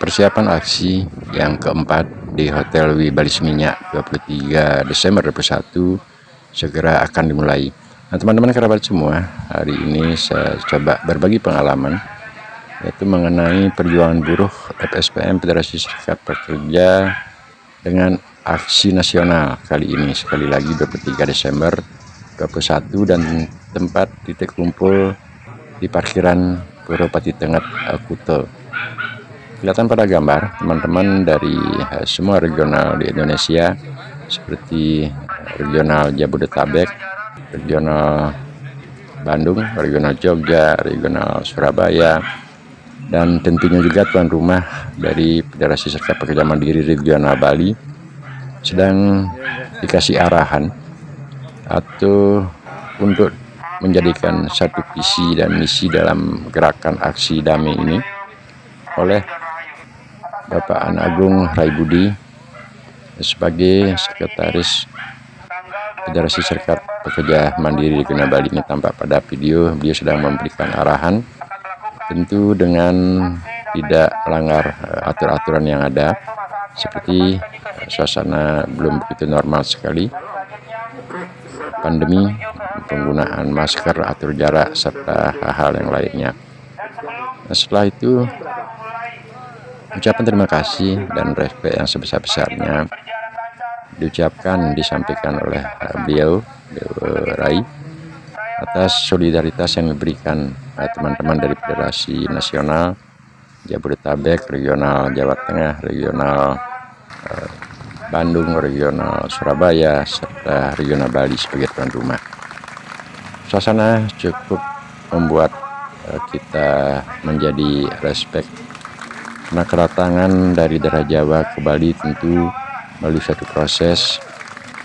Persiapan aksi yang keempat di Hotel Bali Seminyak 23 Desember 2021 segera akan dimulai. Nah, teman-teman kerabat semua, hari ini saya coba berbagi pengalaman yaitu mengenai perjuangan buruh FSPM Federasi Serikat Pekerja dengan aksi nasional kali ini, sekali lagi 23 Desember 2021, dan tempat titik kumpul di parkiran Purwopati Tengah, Kuta. Kelihatan pada gambar teman-teman dari semua regional di Indonesia seperti regional Jabodetabek, regional Bandung, regional Jogja, regional Surabaya, dan tentunya juga tuan rumah dari Federasi Serikat Pekerja Mandiri Regional Bali sedang dikasih arahan atau untuk menjadikan satu visi dan misi dalam gerakan aksi damai ini oleh Bapak An Agung Raibudi sebagai Sekretaris Federasi Serikat Pekerja Mandiri Regional Bali. Ini tampak pada video beliau sedang memberikan arahan, tentu dengan tidak melanggar aturan-aturan yang ada, seperti suasana belum begitu normal sekali, pandemi, penggunaan masker, atur jarak, serta hal-hal yang lainnya. Nah, setelah itu ucapan terima kasih dan respek yang sebesar-besarnya disampaikan oleh beliau Rai atas solidaritas yang diberikan teman-teman dari Federasi Nasional Jabodetabek, regional Jawa Tengah, regional Bandung, regional Surabaya, serta regional Bali sebagai tuan rumah. Suasana cukup membuat kita menjadi respect, karena kedatangan dari daerah Jawa ke Bali tentu melalui satu proses,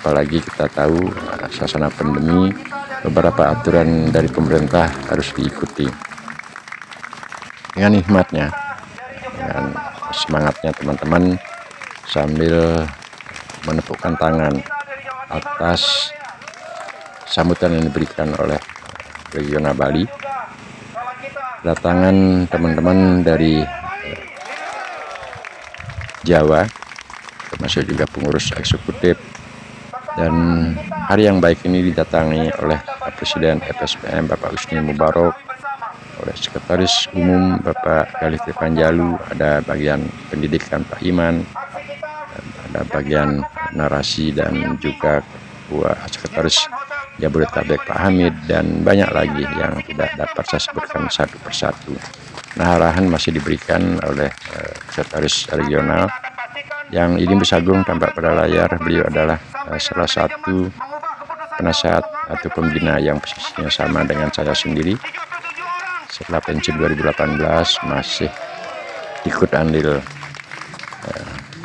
apalagi kita tahu suasana pandemi, beberapa aturan dari pemerintah harus diikuti. Dengan hikmatnya, dengan semangatnya teman-teman, sambil menepukkan tangan atas sambutan yang diberikan oleh regional Bali, kedatangan teman-teman dari Jawa, termasuk juga pengurus eksekutif, dan hari yang baik ini didatangi oleh Presiden FSPM Bapak Husni Mubarak, oleh Sekretaris Umum Bapak Galih Tripanjalu, ada bagian pendidikan Pak Iman, ada bagian narasi, dan juga Ketua Sekretaris Jabodetabek Pak Hamid, dan banyak lagi yang tidak dapat saya sebutkan satu persatu. Nah, arahan masih diberikan oleh Sekretaris Regional yang ini Besagung, tampak pada layar. Beliau adalah salah satu penasehat atau pembina yang posisinya sama dengan saya sendiri. Setelah pensiun 2018 masih ikut andil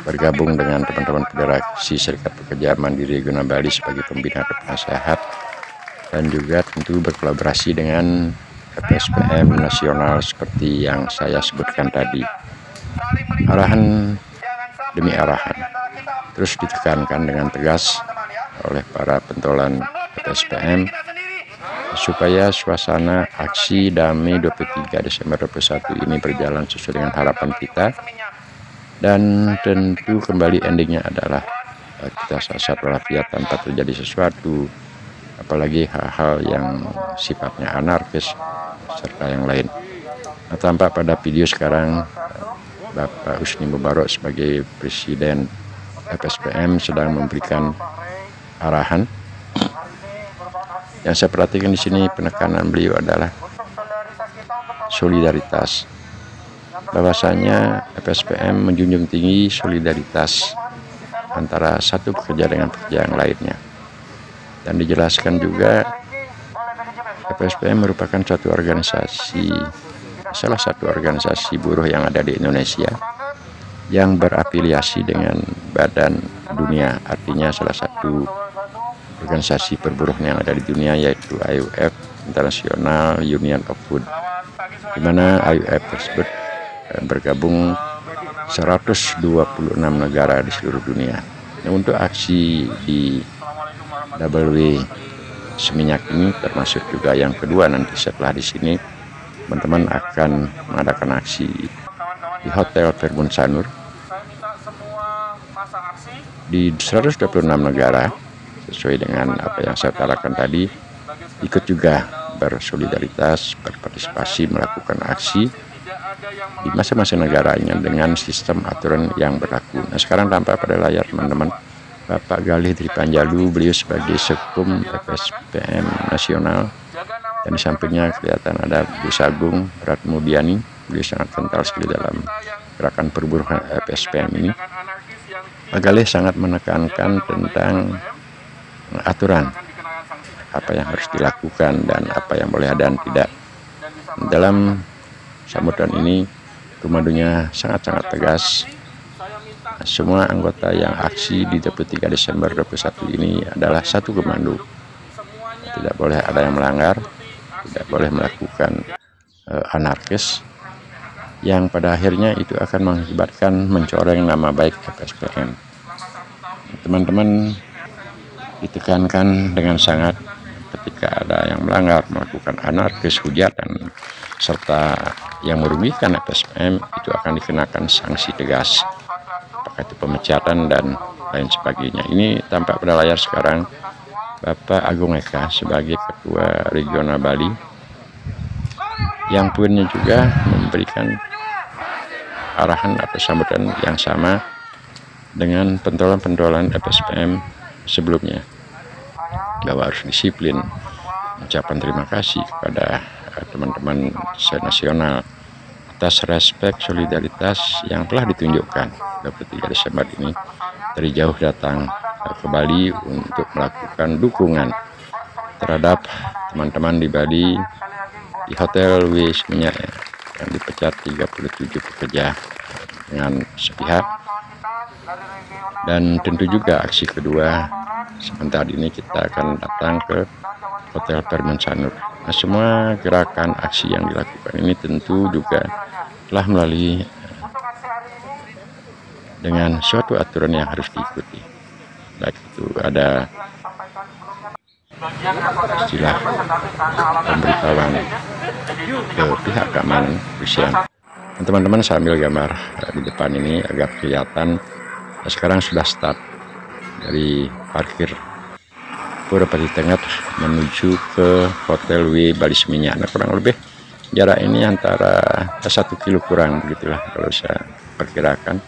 bergabung dengan teman-teman Federasi Serikat Pekerja Mandiri Regional Bali sebagai pembina atau penasehat, dan juga tentu berkolaborasi dengan FSPM nasional seperti yang saya sebutkan tadi. Arahan demi arahan terus ditekankan dengan tegas oleh para pentolan FSPM supaya suasana aksi damai 23 Desember 2021 ini berjalan sesuai dengan harapan kita, dan tentu kembali endingnya adalah kita sehat walafiat tanpa terjadi sesuatu, apalagi hal-hal yang sifatnya anarkis serta yang lain. Nah, tampak pada video sekarang Bapak Husni Mubarak sebagai Presiden FSPM sedang memberikan arahan. Yang saya perhatikan di sini, penekanan beliau adalah solidaritas. Bahwasanya FSPM menjunjung tinggi solidaritas antara satu pekerja dengan pekerja yang lainnya. Dan dijelaskan juga FSPM merupakan suatu organisasi, salah satu organisasi buruh yang ada di Indonesia yang berafiliasi dengan Badan Dunia, artinya salah satu organisasi perburuh yang ada di dunia, yaitu IUF, International Union of Food, di mana IUF tersebut bergabung 126 negara di seluruh dunia. Nah, untuk aksi di W Seminyak ini termasuk juga yang kedua, nanti setelah di sini teman-teman akan mengadakan aksi di Hotel Fairmont Sanur di 126 negara. Sesuai dengan apa yang saya utarakan tadi, ikut juga bersolidaritas, berpartisipasi, melakukan aksi di masing-masing negaranya dengan sistem aturan yang berlaku. Nah, sekarang tampak pada layar teman-teman Bapak Galih Tripanjalu, beliau sebagai Sekum FSPM Nasional, dan di sampingnya kelihatan ada Bu Sagung Ratmudiani. Beliau sangat kental sekali dalam gerakan perburuan FSPM ini. Pak Galih sangat menekankan tentang aturan, apa yang harus dilakukan dan apa yang boleh dan tidak. Dalam sambutan ini komandonya sangat-sangat tegas. Semua anggota yang aksi di 23 Desember 21 ini adalah satu komando. Tidak boleh ada yang melanggar, tidak boleh melakukan anarkis yang pada akhirnya itu akan mengakibatkan mencoreng nama baik FSPM. Teman-teman ditekankan dengan sangat ketika ada yang melanggar, melakukan anarkis, hujatan, serta yang merugikan FSPM, itu akan dikenakan sanksi tegas, apakah itu pemecatan dan lain sebagainya. Ini tampak pada layar sekarang Bapak Agung Eka sebagai Ketua Regional Bali, yang punya juga memberikan arahan atau sambutan yang sama dengan pentolan-pentolan FSPM sebelumnya, bahwa harus disiplin, ucapan terima kasih kepada teman-teman nasional atas respek solidaritas yang telah ditunjukkan 23 Desember ini, dari jauh datang ke Bali untuk melakukan dukungan terhadap teman-teman di Bali di Hotel Wismenya yang dipecat 37 pekerja dengan sepihak. Dan tentu juga aksi kedua, sebentar ini kita akan datang ke Hotel Fairmont Sanur. Nah, semua gerakan aksi yang dilakukan ini tentu juga telah melalui dengan suatu aturan yang harus diikuti. Baik itu ada istilah pemberitahuan ke pihak keamanan kepolisian. Teman-teman sambil gambar di depan ini agak kelihatan. Sekarang sudah start dari parkir Purwopati Tengah menuju ke Hotel W Bali Seminyak. Nah, kurang lebih jarak ini antara 1 kilo kurang begitulah kalau saya perkirakan.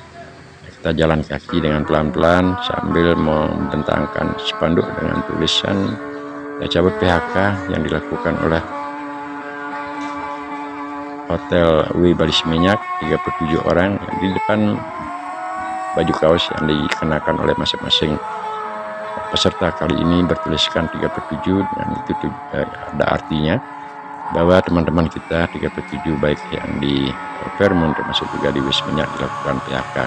Kita jalan kaki dengan pelan-pelan sambil membentangkan spanduk dengan tulisan cabut PHK yang dilakukan oleh Hotel W Bali Seminyak, 37 orang. Di depan baju kaos yang dikenakan oleh masing-masing peserta kali ini bertuliskan 37, dan itu ada artinya bahwa teman-teman kita 37 baik yang di Fairmont termasuk juga di Wismenya dilakukan PHK.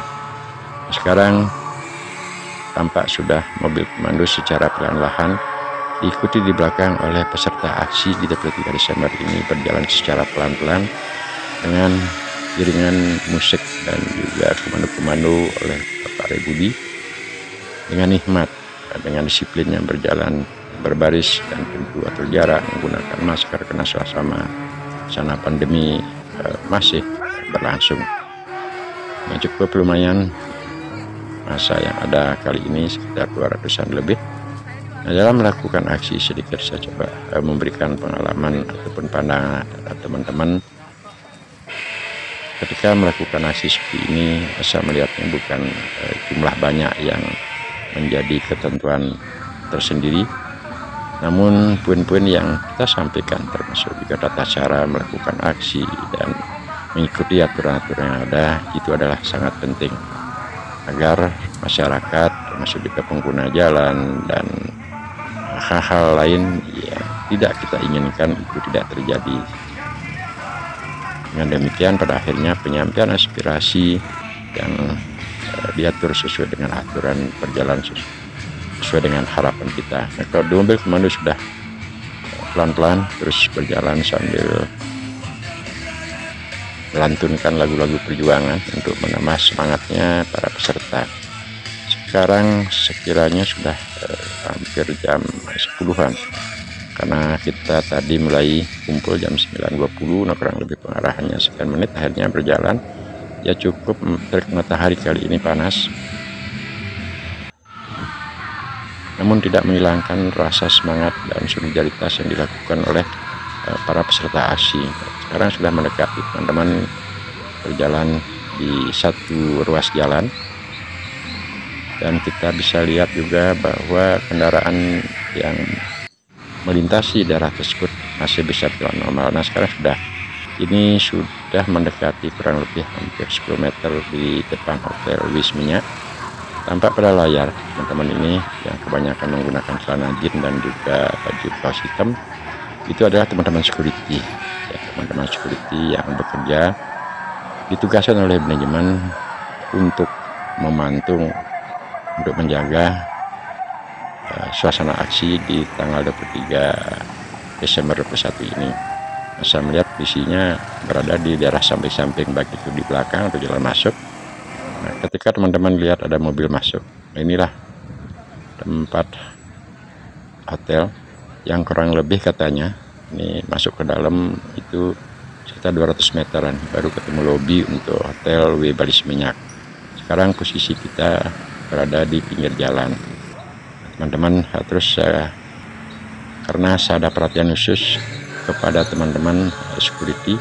Sekarang tampak sudah mobil komando secara perlahan-lahan diikuti di belakang oleh peserta aksi di 23 Desember ini berjalan secara pelan-pelan dengan iringan musik dan juga komando-komando oleh Bapak Rebudi dengan nikmat, dengan disiplin yang berjalan berbaris dan tentu atur jarak, menggunakan masker karena suasana pandemi masih berlangsung. Yang cukup lumayan masa yang ada kali ini sekitar 200-an lebih. Nah, dalam melakukan aksi sedikit saya coba memberikan pengalaman ataupun pandangan teman-teman. Ketika melakukan aksi seperti ini, saya melihatnya bukan jumlah banyak yang menjadi ketentuan tersendiri, namun poin-poin yang kita sampaikan termasuk juga tata cara melakukan aksi dan mengikuti aturan-aturan yang ada, itu adalah sangat penting agar masyarakat termasuk juga pengguna jalan dan hal-hal lain yang tidak kita inginkan itu tidak terjadi. Dengan demikian pada akhirnya penyampaian aspirasi yang diatur sesuai dengan aturan berjalan sesuai dengan harapan kita. Nah, kalau di mobil komando sudah pelan-pelan terus berjalan sambil melantunkan lagu-lagu perjuangan untuk menambah semangatnya para peserta. Sekarang sekiranya sudah hampir jam 10-an, karena kita tadi mulai kumpul jam 9.20, nah kurang lebih pengarahannya sekian menit, akhirnya berjalan Ya cukup terik matahari kali ini panas, namun tidak menghilangkan rasa semangat dan solidaritas yang dilakukan oleh para peserta aksi. Sekarang sudah mendekati, teman-teman berjalan di satu ruas jalan, dan kita bisa lihat juga bahwa kendaraan yang melintasi daerah tersebut masih bisa berjalan normal. Nah sekarang ini sudah mendekati kurang lebih hampir 10 meter di depan Hotel Wismina. Tampak pada layar teman-teman ini yang kebanyakan menggunakan celana jeans dan juga baju kaos hitam, itu adalah teman-teman security, ya, teman-teman security yang bekerja ditugaskan oleh manajemen untuk memantau, untuk menjaga suasana aksi di tanggal 23 Desember 2021 ini. Nah, saya melihat visinya berada di daerah samping-samping, baik itu di belakang atau jalan masuk. Nah, ketika teman-teman lihat ada mobil masuk, nah inilah tempat hotel yang kurang lebih katanya ini masuk ke dalam itu sekitar 200 meteran baru ketemu lobi untuk Hotel W Bali Seminyak. Sekarang posisi kita berada di pinggir jalan, teman-teman. Terus karena saya ada perhatian khusus kepada teman-teman security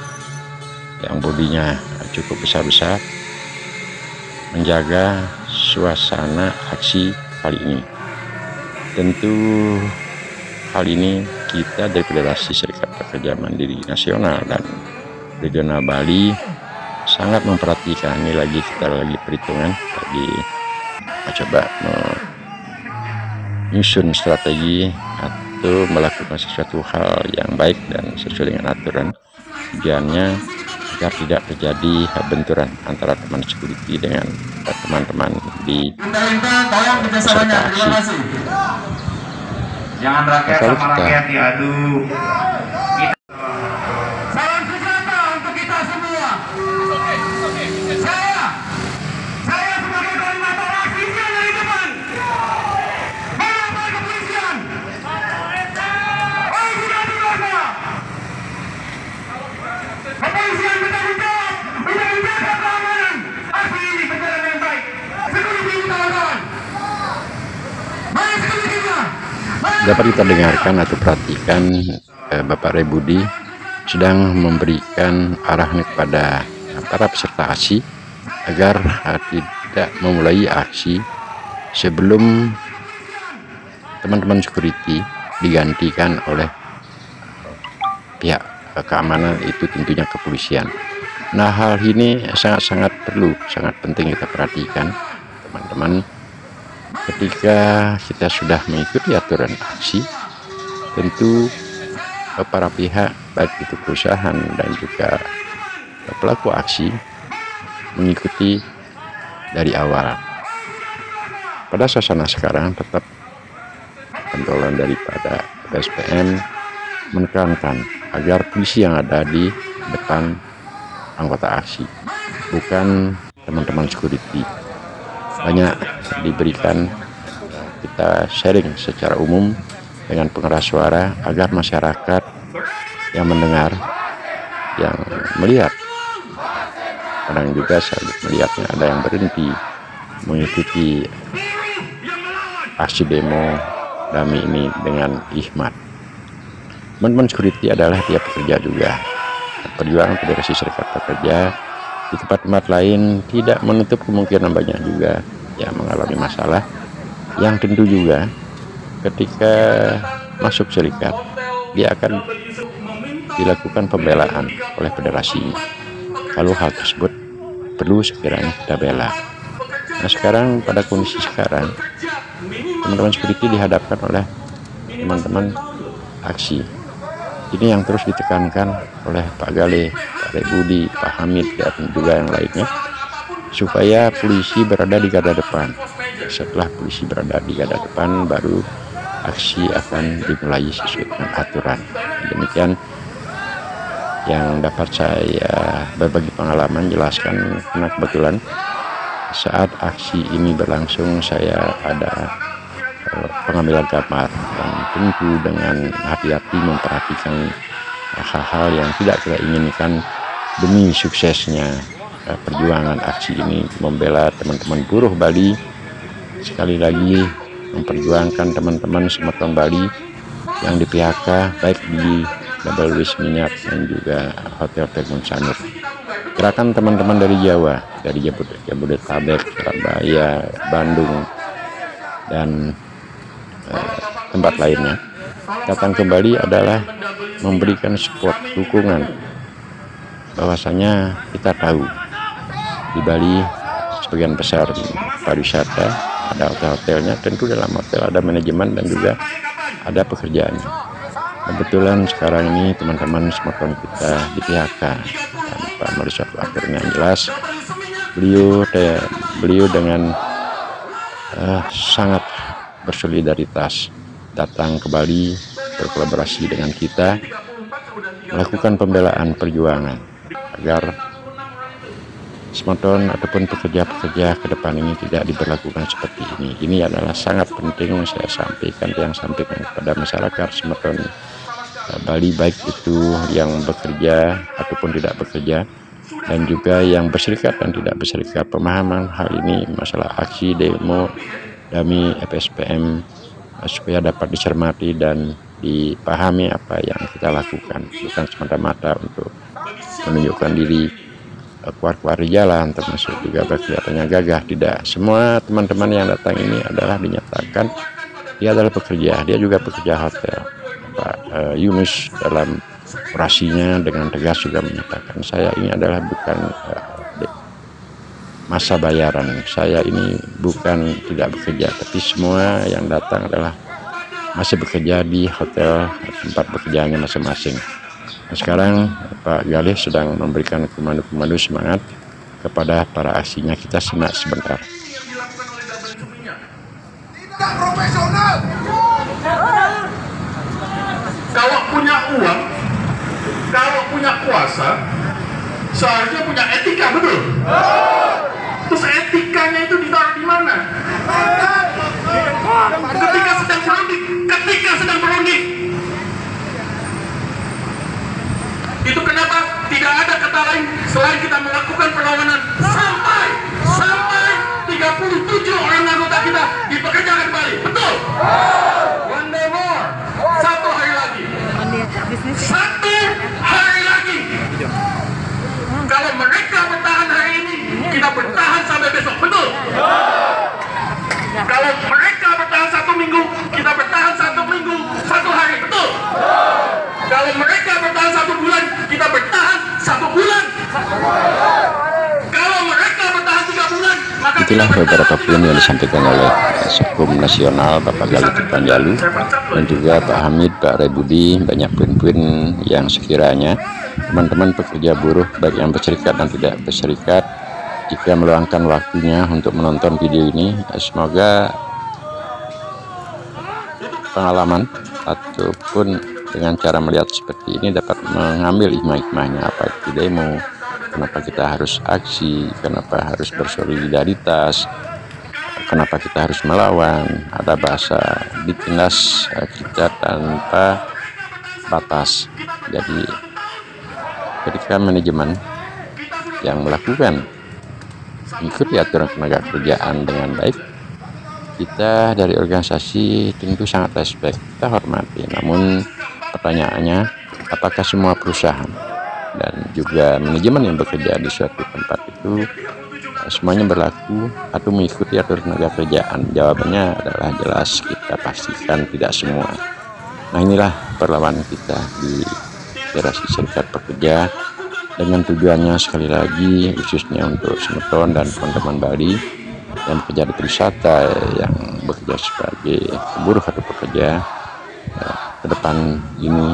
yang bodinya cukup besar-besar, menjaga suasana aksi kali ini. Tentu hal ini kita dari Federasi Serikat Pekerja Mandiri Nasional dan Regional Bali sangat memperhatikan. Ini kita lagi perhitungan, lagi coba menyusun strategi atau melakukan sesuatu hal yang baik dan sesuai dengan aturan. Tujuannya agar tidak terjadi benturan antara teman security dengan teman-teman di peserta aksi. Jangan rakyat sama rakyat diadu. Salam sejahtera untuk kita semua. Saya sebagai koordinator aksi dari depan. Mengapa kepolisian? Oh sudah biasa. Kepolisian bertanggung jawab untuk menjaga keamanan aksi ini berjalan dengan baik. Security utamakan. Mari security-nya. Dapat kita dengarkan atau perhatikan Bapak Rebudi sedang memberikan arahan kepada para peserta aksi agar tidak memulai aksi sebelum teman-teman security digantikan oleh pihak keamanan, itu tentunya kepolisian. Nah hal ini sangat-sangat perlu, sangat penting kita perhatikan teman-teman. Ketika kita sudah mengikuti aturan aksi, tentu para pihak baik itu perusahaan dan juga pelaku aksi mengikuti dari awal. Pada suasana sekarang tetap pentolan daripada PSPM menekankan agar polisi yang ada di depan anggota aksi, bukan teman-teman security. Banyak diberikan, kita sharing secara umum dengan pengeras suara agar masyarakat yang mendengar, yang melihat, kadang juga saya melihatnya ada yang berhenti mengikuti aksi demo damai ini dengan hikmat. Teman-teman security adalah tiap pekerja juga. Perjuangan Federasi Serikat Pekerja di tempat-tempat lain tidak menutup kemungkinan banyak juga yang mengalami masalah, yang tentu juga ketika masuk serikat dia akan dilakukan pembelaan oleh federasi. Kalau hal tersebut perlu sekiranya kita bela. Nah sekarang pada kondisi sekarang teman-teman security dihadapkan oleh teman-teman aksi. Ini yang terus ditekankan oleh Pak Gale, Pak Rebudi, Pak Hamid, dan juga yang lainnya, supaya polisi berada di garda depan. Setelah polisi berada di garda depan, baru aksi akan dimulai sesuai dengan aturan. Demikian yang dapat saya berbagi pengalaman, jelaskan, karena kebetulan saat aksi ini berlangsung saya ada pengambilan gambar, dan tentu dengan hati-hati memperhatikan hal-hal yang tidak kita inginkan demi suksesnya perjuangan aksi ini membela teman-teman buruh Bali, sekali lagi memperjuangkan teman-teman Semeton Bali yang di PHK baik di Double Wish Minyak dan juga Hotel Pegun Sanur. Gerakan teman-teman dari Jawa, dari Jabodetabek, Surabaya, Bandung, dan tempat lainnya datang ke Bali adalah memberikan support, dukungan, bahwasanya kita tahu di Bali sebagian besar pariwisata, ada hotel-hotelnya, tentu dalam hotel ada manajemen dan juga ada pekerjaannya. Kebetulan sekarang ini teman-teman Semeton kita di PHK tanpa melalui suatu aturan yang jelas. Beliau dengan sangat bersolidaritas datang ke Bali, berkolaborasi dengan kita, melakukan pembelaan perjuangan agar Semeton ataupun pekerja-pekerja ke depan ini tidak diberlakukan seperti ini. Ini adalah sangat penting saya sampaikan kepada masyarakat Semeton Bali, baik itu yang bekerja ataupun tidak bekerja, dan juga yang berserikat dan tidak berserikat. Pemahaman hal ini masalah aksi demo DAMI FSPM supaya dapat dicermati dan dipahami apa yang kita lakukan, bukan semata-mata untuk menunjukkan diri keluar-keluar di jalan, termasuk juga kelihatannya gagah. Tidak, semua teman-teman yang datang ini adalah dinyatakan dia adalah pekerja, dia juga pekerja hotel. Pak Yunus dalam orasinya dengan tegas juga menyatakan, saya ini adalah bukan masa bayaran, saya ini bukan tidak bekerja, tapi semua yang datang adalah masih bekerja di hotel tempat bekerjanya masing-masing. Nah, sekarang Pak Galih sedang memberikan komando-komando semangat kepada para aksinya. Kita simak sebentar. Tidak profesional. Kalau punya uang, kalau punya kuasa, seharusnya punya etika, betul? Terus etikanya itu ditaruh di mana? Ketika sedang berunding. Itu kenapa tidak ada kata lain selain kita melakukan perlawanan sampai 37 orang anggota kita dipekerjakan kembali, betul? One day more, satu hari lagi. Kalau mereka bertahan hari ini, kita bertahan sampai besok, betul? Kalau mereka bertahan 1 minggu, kita bertahan 1 minggu, 1 hari, betul? Kalau mereka bertahan 1 bulan, kita bertahan 1 bulan. Kalau mereka bertahan 3 bulan, maka itulah beberapa poin yang disampaikan oleh Sekum Nasional Bapak Galih Tripanjalu dan juga Pak Hamid, Pak Rebudi. Banyak poin-poin yang sekiranya teman-teman pekerja buruh baik yang berserikat dan tidak berserikat, jika meluangkan waktunya untuk menonton video ini, semoga pengalaman ataupun dengan cara melihat seperti ini dapat mengambil hikmah-hikmahnya. Apa itu demo, kenapa kita harus aksi, kenapa harus bersolidaritas, kenapa kita harus melawan. Ada bahasa ditindas kita tanpa batas. Jadi ketika manajemen yang melakukan mengikuti aturan tenaga kerjaan dengan baik, kita dari organisasi tentu sangat respect, kita hormati. Namun pertanyaannya, apakah semua perusahaan dan juga manajemen yang bekerja di suatu tempat itu semuanya berlaku atau mengikuti aturan tenaga kerjaan? Jawabannya adalah jelas, kita pastikan tidak semua. Nah, inilah perlawanan kita di Federasi Serikat Pekerja, dengan tujuannya sekali lagi khususnya untuk Semeton dan teman-teman Bali yang bekerja di pariwisata, yang bekerja sebagai buruh atau pekerja ke depan ini,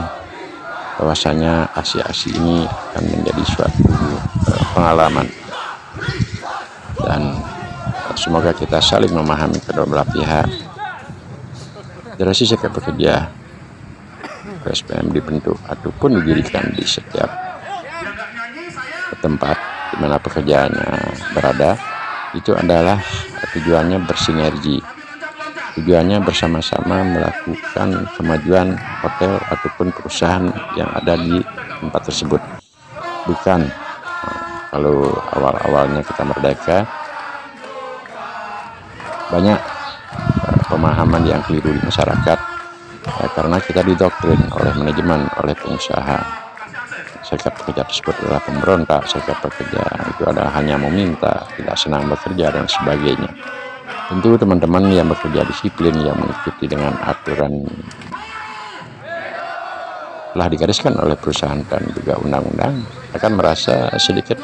bahwasanya aksi-aksi ini akan menjadi suatu pengalaman, dan semoga kita saling memahami kedua belah pihak. Federasi Serikat Pekerja FSPM dibentuk ataupun didirikan di setiap tempat di mana pekerjaannya berada, itu adalah tujuannya bersinergi, tujuannya bersama-sama melakukan kemajuan hotel ataupun perusahaan yang ada di tempat tersebut. Bukan kalau awal-awalnya kita merdeka banyak pemahaman yang keliru di masyarakat, karena kita didoktrin oleh manajemen, oleh pengusaha. Serikat pekerja tersebut adalah pemberontak, serikat pekerja itu adalah hanya meminta, tidak senang bekerja dan sebagainya. Tentu teman-teman yang bekerja disiplin, yang mengikuti dengan aturan telah digariskan oleh perusahaan dan juga undang-undang, akan merasa sedikit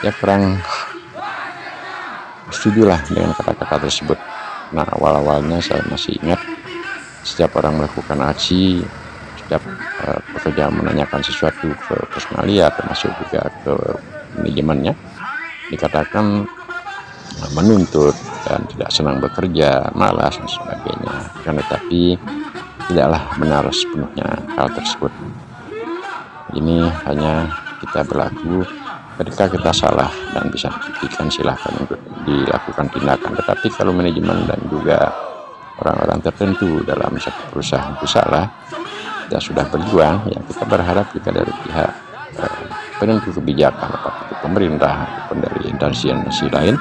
ya kurang setujulah dengan kata-kata tersebut. Nah, awal-awalnya saya masih ingat setiap orang melakukan aksi, setiap pekerja menanyakan sesuatu ke personalia, termasuk juga ke manajemennya, dikatakan menuntut dan tidak senang bekerja, malas dan sebagainya. Karena tapi tidaklah benar sepenuhnya hal tersebut. Ini hanya kita berlaku ketika kita salah dan bisa dibuktikan, silahkan untuk dilakukan tindakan. Tetapi kalau manajemen dan juga orang-orang tertentu dalam satu perusahaan itu salah, kita sudah berjuang, ya kita berharap juga dari pihak penentu kebijakan, apakah itu pemerintah ataupun dari instansi lain,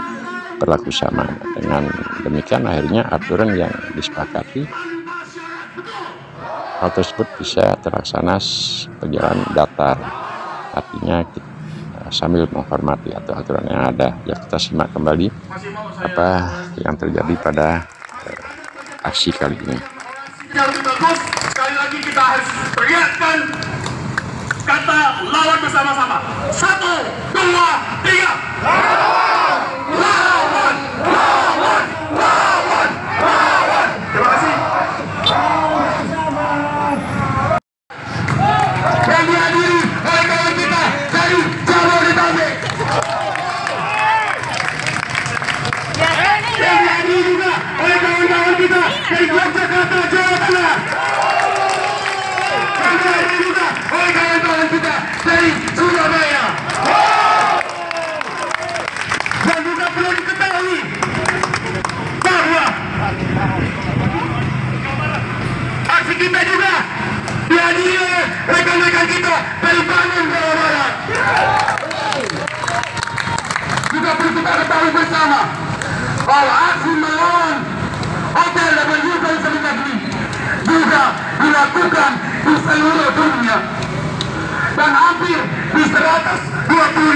berlaku sama. Dengan demikian akhirnya aturan yang disepakati, hal tersebut bisa terlaksana berjalan datar. Artinya kita sambil menghormati aturan yang ada. Ya, kita simak kembali apa yang terjadi pada aksi kali ini. Yang lebih bagus, sekali lagi kita harus teriakkan kata lawan bersama-sama. 1, 2, 3. Lawan, lawan, lawan, lawan. Terima kasih. Yang dihadiri oleh kawan kita dari Jabodetabek. Yang dihadiri juga oleh kawan-kawan kita dari Yogyakarta, Jawa Tengah. Yang dihadiri juga oleh kawan-kawan kita dari Surabaya. Dan juga perlu diketahui bahwa aksi kita juga dihadiri oleh rekan-rekan kita dari Bandung, Jawa Barat. Juga perlu kita ketahui bersama bahwa aksi melawan Hotel W juga dilakukan di seluruh dunia dan hampir di 126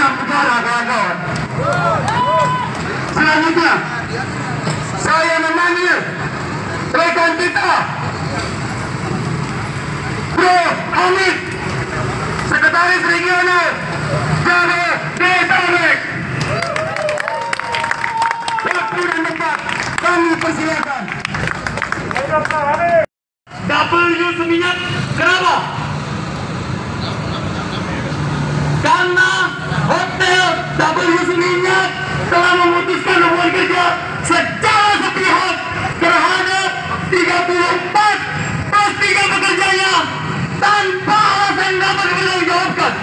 negara, kawan-kawan. Selanjutnya, saya memanggil rekan kita Bro Hamid, Sekretaris Regional Jabodetabek. Waktu dan tempat kami persilakan. W Seminyak, kenapa? Karena Hotel W Seminyak telah memutuskan hubungan kerja secara sepihak terhadap 34 plus 3 pekerjanya tanpa alasan dapat dipertanggungjawabkan.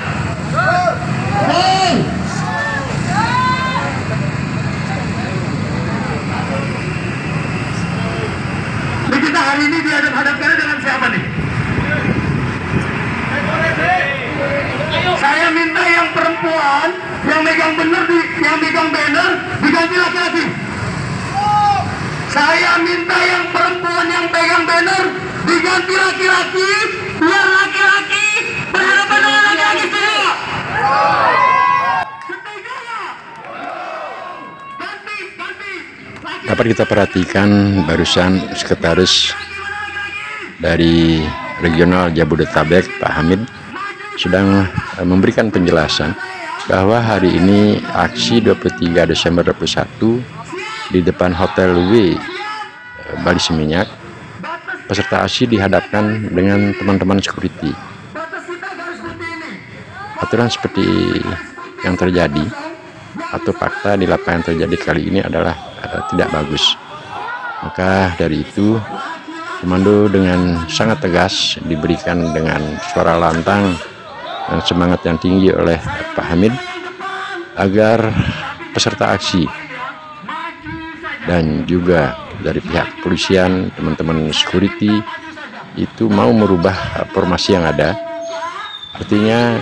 Jadi kita hari ini dihadap-hadapkan dengan siapa nih? Saya minta yang perempuan yang megang banner diganti laki-laki. Saya minta yang perempuan yang pegang banner diganti laki-laki, biar laki-laki berhadapan dengan laki-laki semua. Dapat kita perhatikan barusan sekretaris dari regional Jabodetabek, Pak Hamid, sedang memberikan penjelasan bahwa hari ini aksi 23 Desember 2021 di depan Hotel W Bali Seminyak, peserta aksi dihadapkan dengan teman-teman security. Aturan seperti yang terjadi atau fakta di lapangan terjadi kali ini adalah tidak bagus. Maka dari itu komando dengan sangat tegas diberikan dengan suara lantang dan semangat yang tinggi oleh Pak Hamid agar peserta aksi dan juga dari pihak kepolisian, teman-teman security itu mau merubah formasi yang ada. Artinya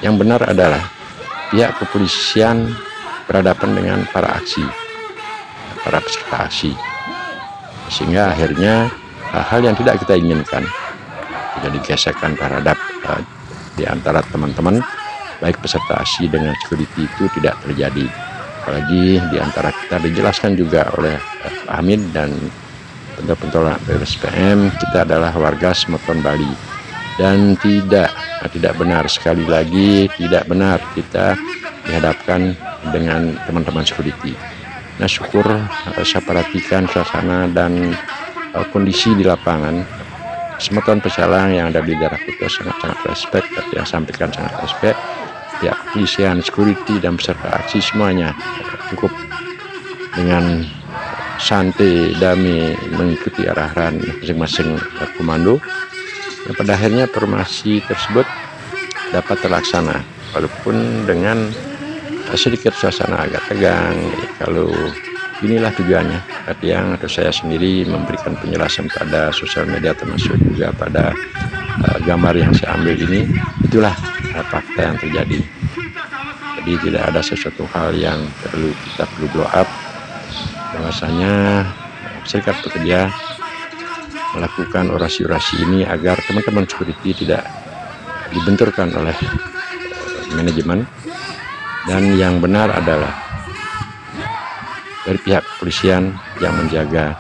yang benar adalah pihak kepolisian berhadapan dengan para peserta aksi, sehingga akhirnya hal-hal yang tidak kita inginkan, jadi gesekan terhadap di antara teman-teman baik peserta aksi dengan security itu tidak terjadi. Apalagi di antara kita dijelaskan juga oleh Pak Hamid dan pentola BSPM, kita adalah warga Semeton Bali, dan tidak benar, sekali lagi tidak benar kita dihadapkan dengan teman-teman security. Nah, syukur saya perhatikan suasana dan kondisi di lapangan Semeton Pecalang yang ada di daerah Kuto sangat respect, yang sampaikan sangat respect. Ya, kepolisian, security, dan peserta aksi semuanya cukup dengan santai, damai mengikuti arahan masing-masing komando. Dan pada akhirnya formasi tersebut dapat terlaksana, walaupun dengan sedikit suasana agak tegang. Kalau inilah tujuannya, yang atau saya sendiri memberikan penjelasan pada sosial media, termasuk juga pada gambar yang saya ambil ini, itulah fakta yang terjadi. Jadi tidak ada sesuatu hal yang kita perlu blow up, bahwasanya serikat pekerja melakukan orasi-orasi ini agar teman-teman security tidak dibenturkan oleh manajemen, dan yang benar adalah dari pihak kepolisian yang menjaga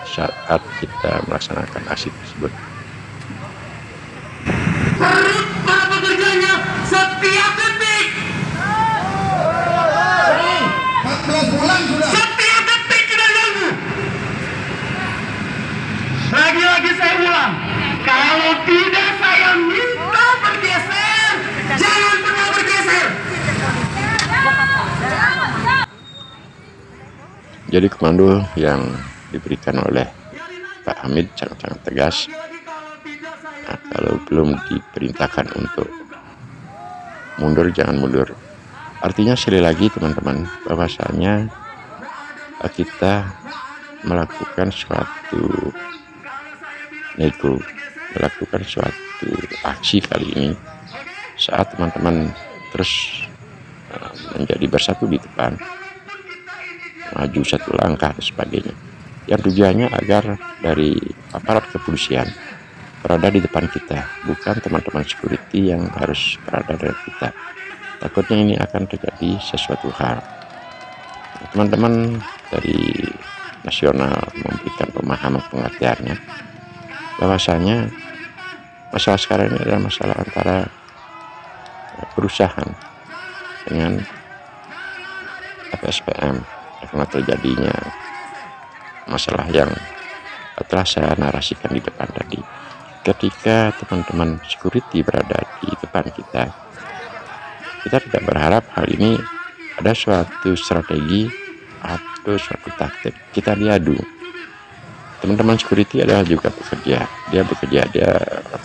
saat kita melaksanakan aksi tersebut. Para pekerjanya setiap detik. 14 bulan sudah. Setiap detik kita ganggu. Lagi-lagi saya ulang, kalau tidak saya minta bergeser, jangan pernah bergeser. Jadi komando yang diberikan oleh Pak Hamid sangat tegas. Nah, kalau belum diperintahkan untuk mundur, jangan mundur. Artinya sekali lagi teman-teman, bahwasanya kita melakukan suatu nego, melakukan suatu aksi kali ini saat teman-teman terus menjadi bersatu di depan, maju satu langkah dan sebagainya, yang tujuannya agar dari aparat kepolisian berada di depan kita, bukan teman-teman security yang harus berada dari kita. Takutnya ini akan terjadi sesuatu hal. Teman-teman dari nasional memberikan pemahaman pengertiannya, bahwasanya masalah sekarang ini adalah masalah antara perusahaan dengan FSPM, karena terjadinya masalah yang telah saya narasikan di depan tadi. Ketika teman-teman security berada di depan kita tidak berharap hal ini ada suatu strategi atau suatu taktik kita diadu. Teman-teman security adalah juga pekerja, dia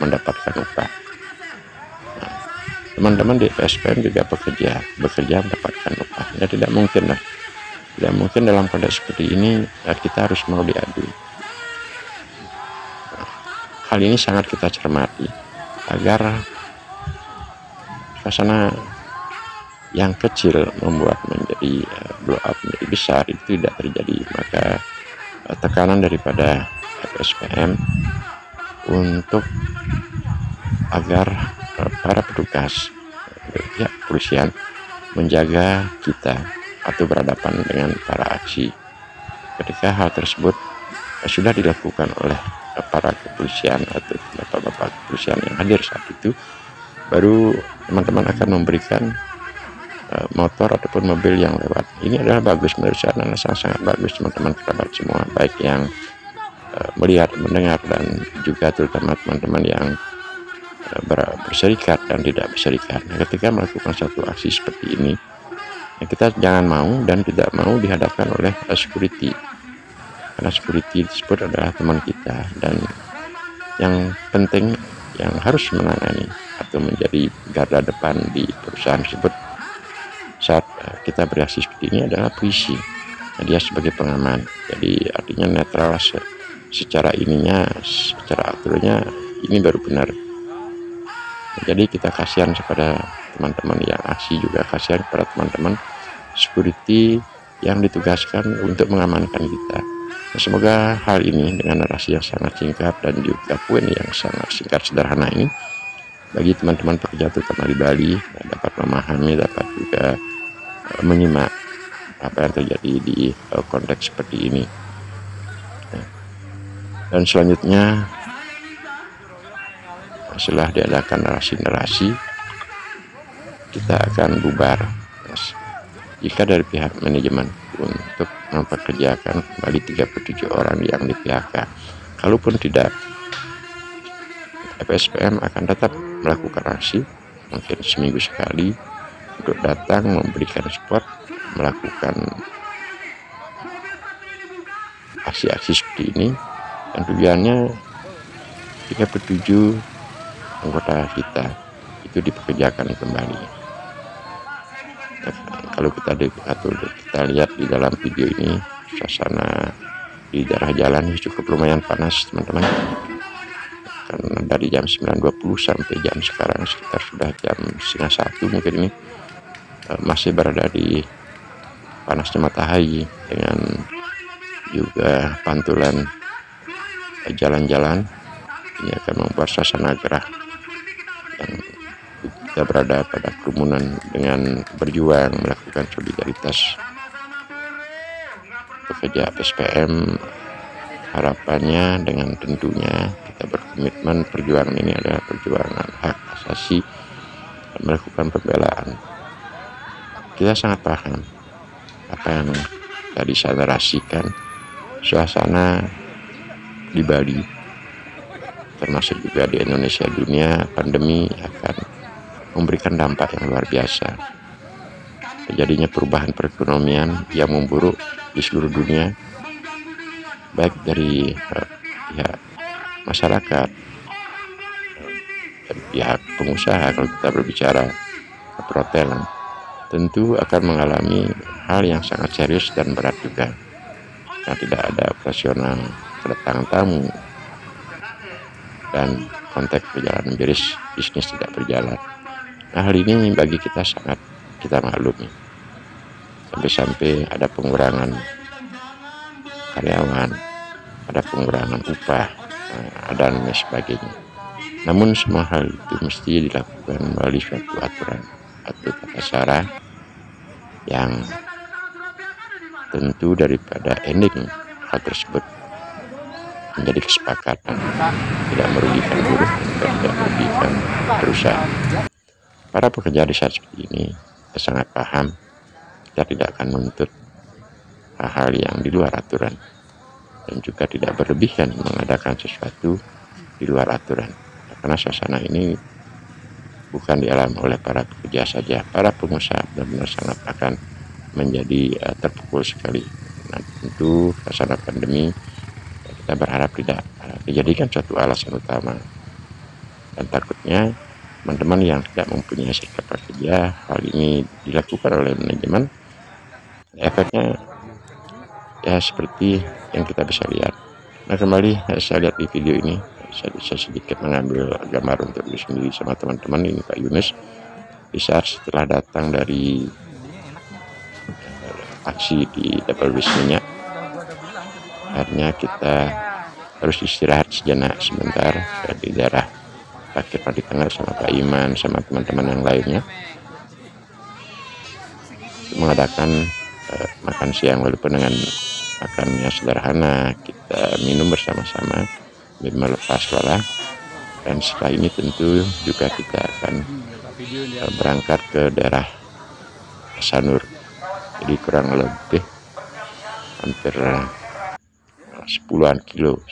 mendapatkan upah. Teman-teman di FSPM juga bekerja mendapatkan upah. Ya, tidak mungkin dalam kondisi seperti ini kita harus mau diadu. Hal ini sangat kita cermati agar suasana yang kecil membuat menjadi blow up menjadi besar itu tidak terjadi. Maka tekanan daripada FSPM untuk agar para petugas pihak kepolisian menjaga kita atau berhadapan dengan para aksi. Ketika hal tersebut sudah dilakukan oleh para kepolisian atau bapak-bapak kepolisian yang hadir saat itu, baru teman-teman akan memberikan motor ataupun mobil yang lewat. Ini adalah bagus menurut saya, dan sangat bagus teman-teman kerabat semua, baik yang melihat, mendengar, dan juga terutama teman-teman yang berserikat dan tidak berserikat. Nah, ketika melakukan satu aksi seperti ini, kita jangan mau dan tidak mau dihadapkan oleh security, karena security tersebut adalah teman kita, dan yang penting yang harus menangani atau menjadi garda depan di perusahaan tersebut saat kita bereaksi seperti ini adalah polisi. Nah, dia sebagai pengaman, jadi artinya netral secara ininya, secara aturannya ini baru benar. Jadi kita kasihan kepada teman-teman yang aksi, juga kasihan kepada teman-teman security yang ditugaskan untuk mengamankan kita. Nah, semoga hal ini dengan narasi yang sangat singkat dan juga poin yang sangat singkat sederhana ini bagi teman-teman pekerja terutama di Bali dapat memahami, dapat juga menyimak apa yang terjadi di konteks seperti ini. Dan selanjutnya setelah diadakan narasi-narasi, kita akan bubar jika dari pihak manajemen untuk mempekerjakan kembali 37 orang yang di PHK. Kalaupun tidak, FSPM akan tetap melakukan aksi mungkin seminggu sekali untuk datang memberikan support, melakukan aksi-aksi seperti ini, dan tujuannya 37 anggota kita itu dipekerjakan kembali. Nah, kalau kita lihat di dalam video ini, suasana di daerah jalan cukup lumayan panas teman-teman, karena dari jam 9.20 sampai jam sekarang sekitar sudah jam setengah 1 mungkin ini masih berada di panasnya matahari dengan juga pantulan jalan-jalan. Ini akan membuat suasana gerah yang kita berada pada kerumunan dengan berjuang melakukan solidaritas pekerja FSPM. Harapannya dengan tentunya kita berkomitmen perjuangan ini adalah perjuangan hak asasi dan melakukan pembelaan. Kita sangat paham apa yang tadi saya narasikan, suasana di Bali termasuk juga di Indonesia, dunia pandemi akan memberikan dampak yang luar biasa. Terjadinya perubahan perekonomian yang memburuk di seluruh dunia, baik dari pihak masyarakat, dari pihak pengusaha. Kalau kita berbicara perhotelan, tentu akan mengalami hal yang sangat serius dan berat juga, karena tidak ada operasional, kedatangan tamu, dan konteks perjalanan bisnis tidak berjalan. Nah, hal ini bagi kita sangat kita maklumi, sampai-sampai ada pengurangan karyawan, ada pengurangan upah, dan lain sebagainya. Namun semua hal itu mesti dilakukan melalui suatu aturan atau tata cara yang tentu daripada ending hal tersebut menjadi kesepakatan, tidak merugikan buruh dan tidak merugikan perusahaan. Para pekerja di saat seperti ini kita sangat paham, kita tidak akan menuntut hal-hal yang di luar aturan dan juga tidak berlebihan mengadakan sesuatu di luar aturan, karena suasana ini bukan dialami oleh para pekerja saja, para pengusaha benar-benar sangat akan menjadi terpukul sekali. Nah, tentu suasana pandemi kita berharap tidak dijadikan suatu alasan utama, dan takutnya teman-teman yang tidak mempunyai sikap kerja, hal ini dilakukan oleh manajemen, efeknya ya seperti yang kita bisa lihat. Nah, kembali saya lihat di video ini, saya sedikit mengambil gambar untuk diri sendiri sama teman-teman. Ini Pak Yunus di saat setelah datang dari aksi di double bis minyak, akhirnya kita harus istirahat sejenak sebentar di daerah parkir di tengah sama Pak Iman sama teman-teman yang lainnya, mengadakan makan siang, walaupun dengan makan yang sederhana, kita minum bersama-sama melepas lelah. Dan setelah ini tentu juga kita akan berangkat ke daerah Sanur, jadi kurang lebih hampir 10 kilo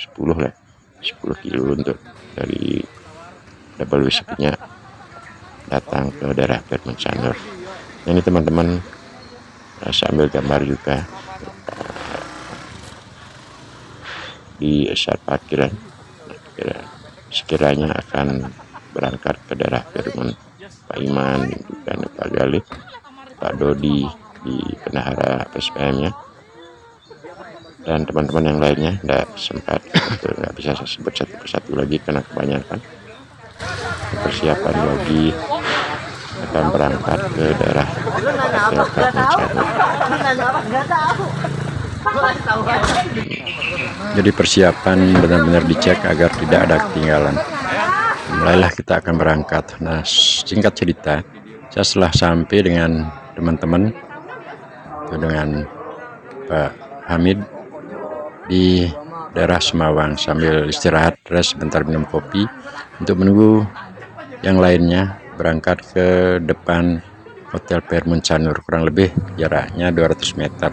untuk dari double bis-nya datang ke daerah Permen Sanur. Ini teman-teman, saya ambil gambar juga di saat parkiran. Sekiranya akan berangkat ke daerah Permen, Pak Iman, dan Pak Galih, Pak Dodi di bendahara FSPM-nya, dan teman-teman yang lainnya. Tidak sempat, nggak bisa saya sebut satu persatu lagi karena kebanyakan. persiapan lagi akan berangkat ke daerah Hotel Permon. Jadi persiapan benar-benar dicek agar tidak ada ketinggalan. Mulailah kita akan berangkat. Nah, singkat cerita, saya setelah sampai dengan teman-teman, dengan Pak Hamid di daerah Semawang sambil istirahat, rest sebentar minum kopi untuk menunggu yang lainnya berangkat ke depan Hotel Permon Sanur, kurang lebih jaraknya 200 meter.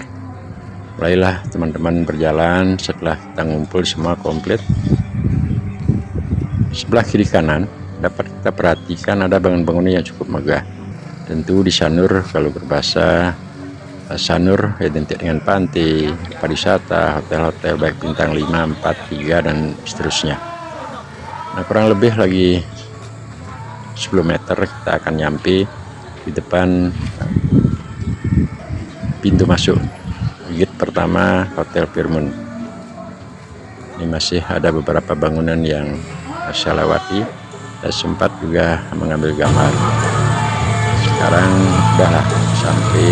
Mulailah teman-teman berjalan. Setelah kita ngumpul semua komplit, sebelah kiri kanan dapat kita perhatikan ada bangunan-bangunan yang cukup megah. Tentu di Sanur, kalau berbahasa Sanur identik dengan pantai, pariwisata, hotel-hotel baik bintang 5, 4, 3 dan seterusnya. Nah, kurang lebih lagi 10 meter kita akan nyampe di depan pintu masuk gate pertama Hotel Permon. Ini masih ada beberapa bangunan yang saya lewati dan sempat juga mengambil gambar. Sekarang sudah sampai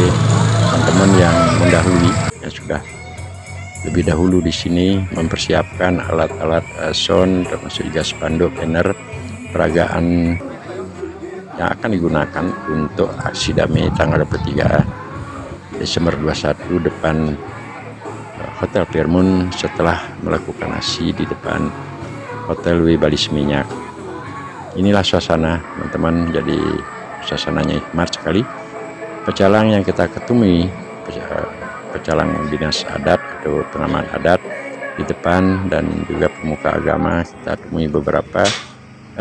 teman-teman yang mendahului, yang sudah lebih dahulu di sini mempersiapkan alat-alat sound, termasuk juga spanduk banner peragaan yang akan digunakan untuk aksi damai tanggal 23 Desember 21 depan Hotel Permon setelah melakukan aksi di depan Hotel Bali Seminyak. Inilah suasana teman-teman, jadi suasananya hikmat sekali. Pecalang yang kita ketemui, pecalang dinas adat atau pengaman adat di depan, dan juga pemuka agama kita temui beberapa,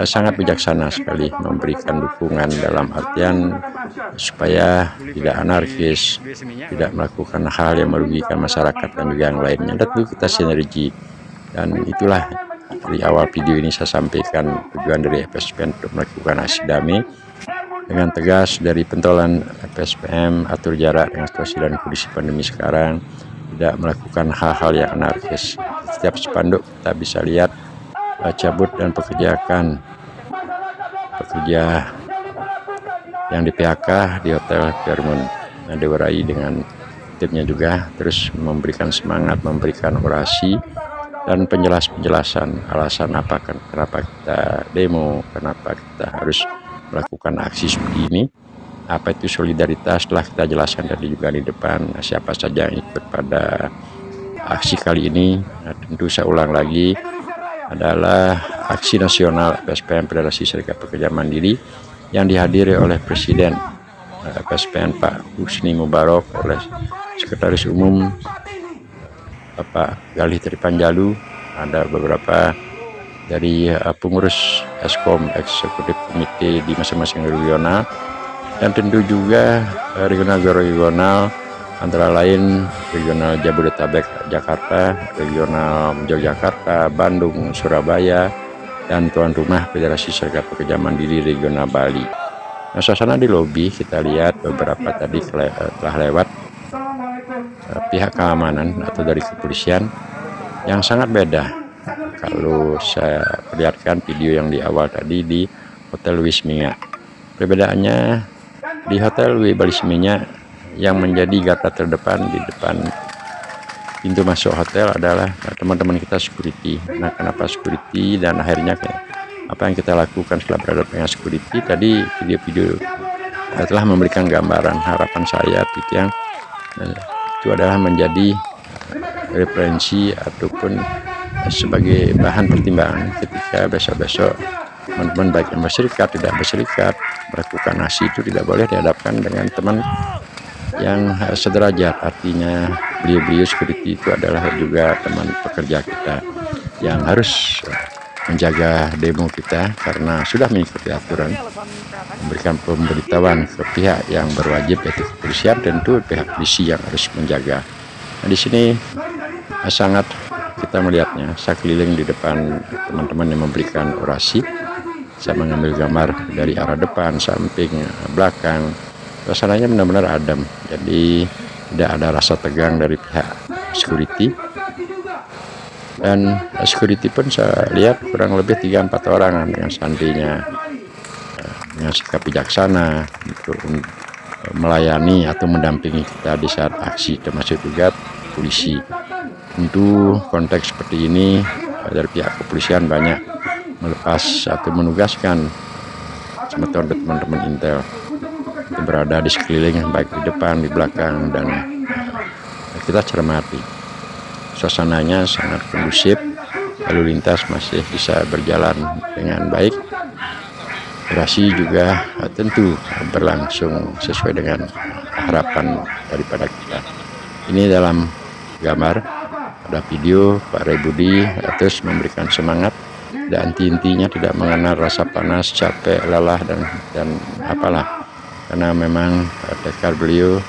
sangat bijaksana sekali memberikan dukungan dalam artian supaya tidak anarkis, tidak melakukan hal yang merugikan masyarakat dan juga yang lainnya. Tentu kita sinergi, dan itulah di awal video ini saya sampaikan tujuan dari FSPN untuk melakukan aksi damai dengan tegas. Dari pentolan FSPM atur jarak dengan situasi dan kondisi pandemi sekarang, tidak melakukan hal-hal yang anarkis. Setiap spanduk kita bisa lihat cabut dan pekerja yang di PHK di Hotel Permon. Nah, diwarai dengan timnya juga terus memberikan semangat, memberikan orasi dan penjelasan alasan kenapa kita demo, kenapa kita harus melakukan aksi seperti ini, apa itu solidaritas. Telah kita jelaskan tadi juga di depan siapa saja yang ikut pada aksi kali ini. Nah, tentu saya ulang lagi, adalah aksi nasional FSPN Federasi Serikat Pekerja Mandiri yang dihadiri oleh Presiden FSPN Pak Husni Mubarak, oleh Sekretaris Umum Bapak Galih Tripanjalu, ada beberapa dari pengurus Eskom, eksekutif komite di masing-masing regional, dan tentu juga regional antara lain regional Jabodetabek Jakarta, regional Yogyakarta, Bandung, Surabaya, dan tuan rumah Federasi Serikat Pekerja Mandiri regional Bali. Nah, suasana di lobi kita lihat beberapa tadi telah lewat pihak keamanan atau dari kepolisian yang sangat beda. Kalau saya perlihatkan video yang di awal tadi di Hotel Wisminyak, perbedaannya di Hotel Bali Seminyak yang menjadi garda terdepan di depan pintu masuk hotel adalah teman-teman kita security. Nah, kenapa security, dan akhirnya apa yang kita lakukan setelah berada dengan security tadi, video-video telah memberikan gambaran. Harapan saya itu adalah menjadi referensi ataupun sebagai bahan pertimbangan ketika besok-besok teman-teman baik yang berserikat, tidak berserikat, melakukan aksi itu tidak boleh dihadapkan dengan teman yang sederajat. Artinya beliau-beliau security itu adalah juga teman pekerja kita yang harus menjaga demo kita karena sudah mengikuti aturan, memberikan pemberitahuan ke pihak yang berwajib, yaitu kepolisian. Tentu pihak polisi yang harus menjaga. Nah, di sini sangat kita melihatnya, saya keliling di depan teman-teman yang memberikan orasi, saya mengambil gambar dari arah depan, samping, belakang. Suasananya benar-benar adem, jadi tidak ada rasa tegang dari pihak security. Dan security pun saya lihat kurang lebih 3-4 orang dengan santainya dengan sikap bijaksana untuk melayani atau mendampingi kita di saat aksi, termasuk juga polisi. Tentu konteks seperti ini dari pihak kepolisian banyak melepas atau menugaskan teman-teman Intel yang berada di sekeliling, baik di depan, di belakang, dan kita cermati suasananya sangat kondusif, lalu lintas masih bisa berjalan dengan baik, operasi juga tentu berlangsung sesuai dengan harapan daripada kita. Ini dalam gambar, ada video Pak Rebudi terus memberikan semangat, dan intinya tidak mengenal rasa panas, capek, lelah, dan apalah, karena memang tekad beliau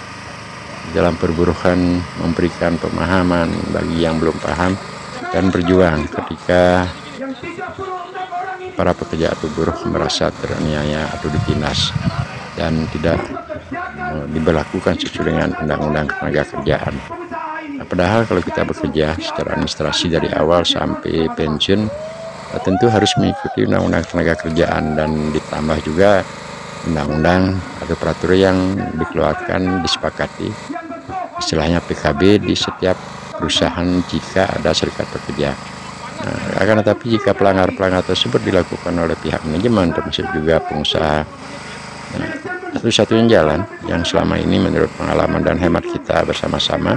dalam perburuhan memberikan pemahaman bagi yang belum paham dan berjuang ketika para pekerja atau buruh merasa teraniaya atau ditindas dan tidak diberlakukan sesuai dengan undang-undang tenaga kerjaan. Nah, padahal kalau kita bekerja secara administrasi dari awal sampai pensiun, tentu harus mengikuti undang-undang tenaga kerjaan, dan ditambah juga undang-undang atau peraturan yang dikeluarkan disepakati, istilahnya PKB, di setiap perusahaan jika ada serikat pekerja. Nah, akan tetapi jika pelanggar-pelanggar tersebut dilakukan oleh pihak manajemen termasuk juga pengusaha, nah, satu-satunya jalan yang selama ini menurut pengalaman dan hemat kita bersama-sama,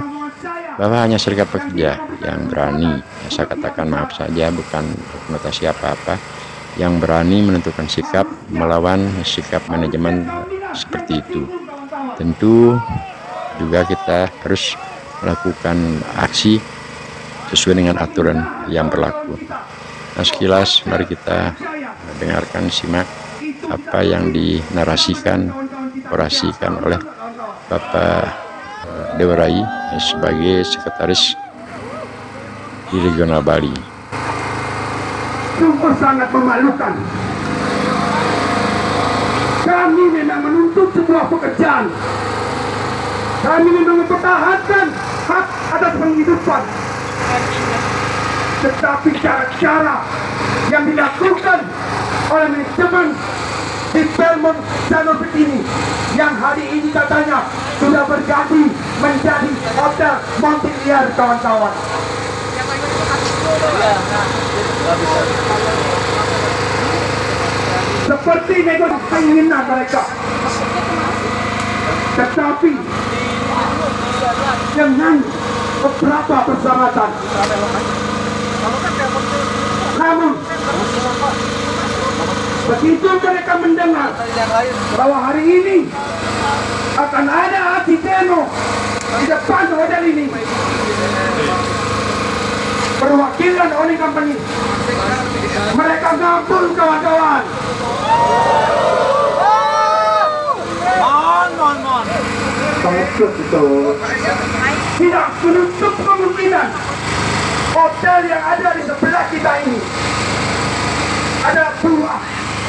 bahwa hanya serikat pekerja yang berani, ya saya katakan maaf saja bukan konotasi apa-apa, yang berani menentukan sikap melawan sikap manajemen seperti itu. Tentu juga kita harus melakukan aksi sesuai dengan aturan yang berlaku. Nah, sekilas mari kita dengarkan, simak apa yang dinarasikan, orasikan oleh Bapak Dewarai sebagai sekretaris di Regional Bali. Sungguh sangat memalukan. Kami memang menuntut sebuah pekerjaan. Kami memang mempertahankan hak atas penghidupan. Tetapi cara-cara yang dilakukan oleh manajemen di Belmont Sanur ini, yang hari ini katanya sudah berganti menjadi Hotel Montpelier, kawan-kawan. Seperti negosiasi keinginan mereka, tetapi dengan beberapa persyaratan. Namun begitu mereka mendengar bahwa hari ini akan ada aksi demo di depan hotel ini, perwakilan oleh company, mereka ngabur, kawan-kawan. Tidak menutup kemungkinan hotel yang ada di sebelah kita ini ada buah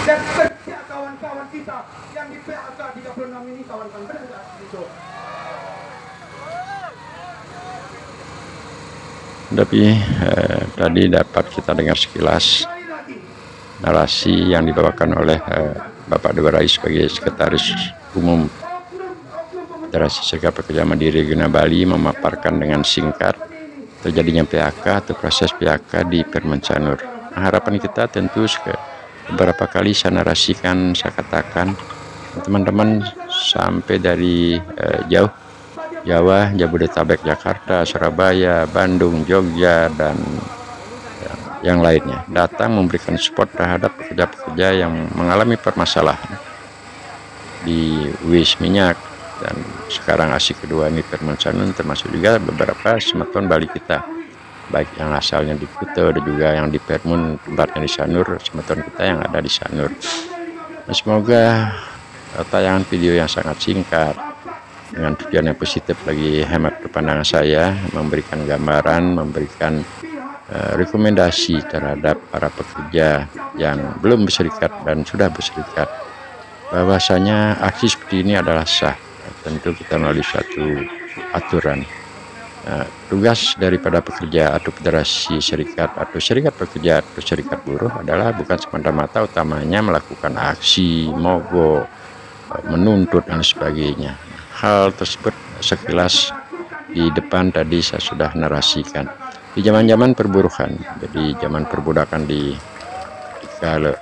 dan kerja kawan-kawan kita yang di PHK 36 ini, kawan-kawan. Benar itu. Tapi tadi dapat kita dengar sekilas narasi yang dibawakan oleh Bapak Dewarai sebagai Sekretaris Umum Federasi Serikat Pekerja Mandiri Regional Bali, memaparkan dengan singkat terjadinya PHK atau proses PHK di Permen Sanur. Nah, harapan kita tentu beberapa kali saya narasikan, saya katakan teman-teman sampai dari jauh, Jawa, Jabodetabek, Jakarta, Surabaya, Bandung, Jogja, dan yang lainnya datang memberikan support terhadap pekerja-pekerja yang mengalami permasalahan di WIS minyak, dan sekarang aksi kedua ini Permen Sanur, termasuk juga beberapa sematon Bali kita, baik yang asalnya di Kuta dan juga yang di Permen tempatnya di Sanur, sematon kita yang ada di Sanur. Nah, semoga tayangan video yang sangat singkat dengan tujuan yang positif bagi hemat pandangan saya, memberikan gambaran, memberikan rekomendasi terhadap para pekerja yang belum berserikat dan sudah berserikat, bahwasanya aksi seperti ini adalah sah. Tentu kita melalui suatu aturan. tugas daripada pekerja atau federasi serikat atau serikat pekerja atau serikat buruh adalah bukan semata-mata utamanya melakukan aksi, mogok, menuntut dan sebagainya. Hal tersebut sekilas di depan tadi saya sudah narasikan. Di zaman-zaman perburukan, jadi zaman perbudakan di kala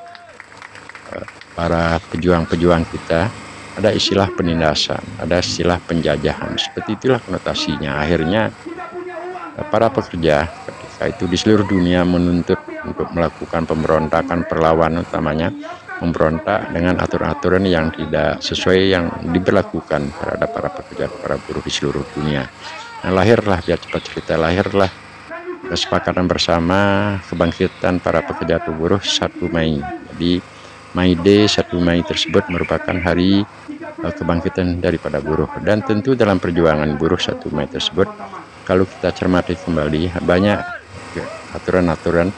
para pejuang-pejuang kita, ada istilah penindasan, ada istilah penjajahan. Seperti itulah konotasinya. Akhirnya para pekerja ketika itu di seluruh dunia menuntut untuk melakukan pemberontakan, perlawanan, utamanya memberontak dengan aturan-aturan yang tidak sesuai yang diberlakukan terhadap para pekerja, para buruh di seluruh dunia. Nah, lahirlah, biar cepat cerita, lahirlah kesepakatan bersama kebangkitan para pekerja atau buruh 1 Mei. Jadi May Day 1 Mei tersebut merupakan hari kebangkitan daripada buruh. Dan tentu dalam perjuangan buruh 1 Mei tersebut, kalau kita cermati kembali, banyak aturan-aturan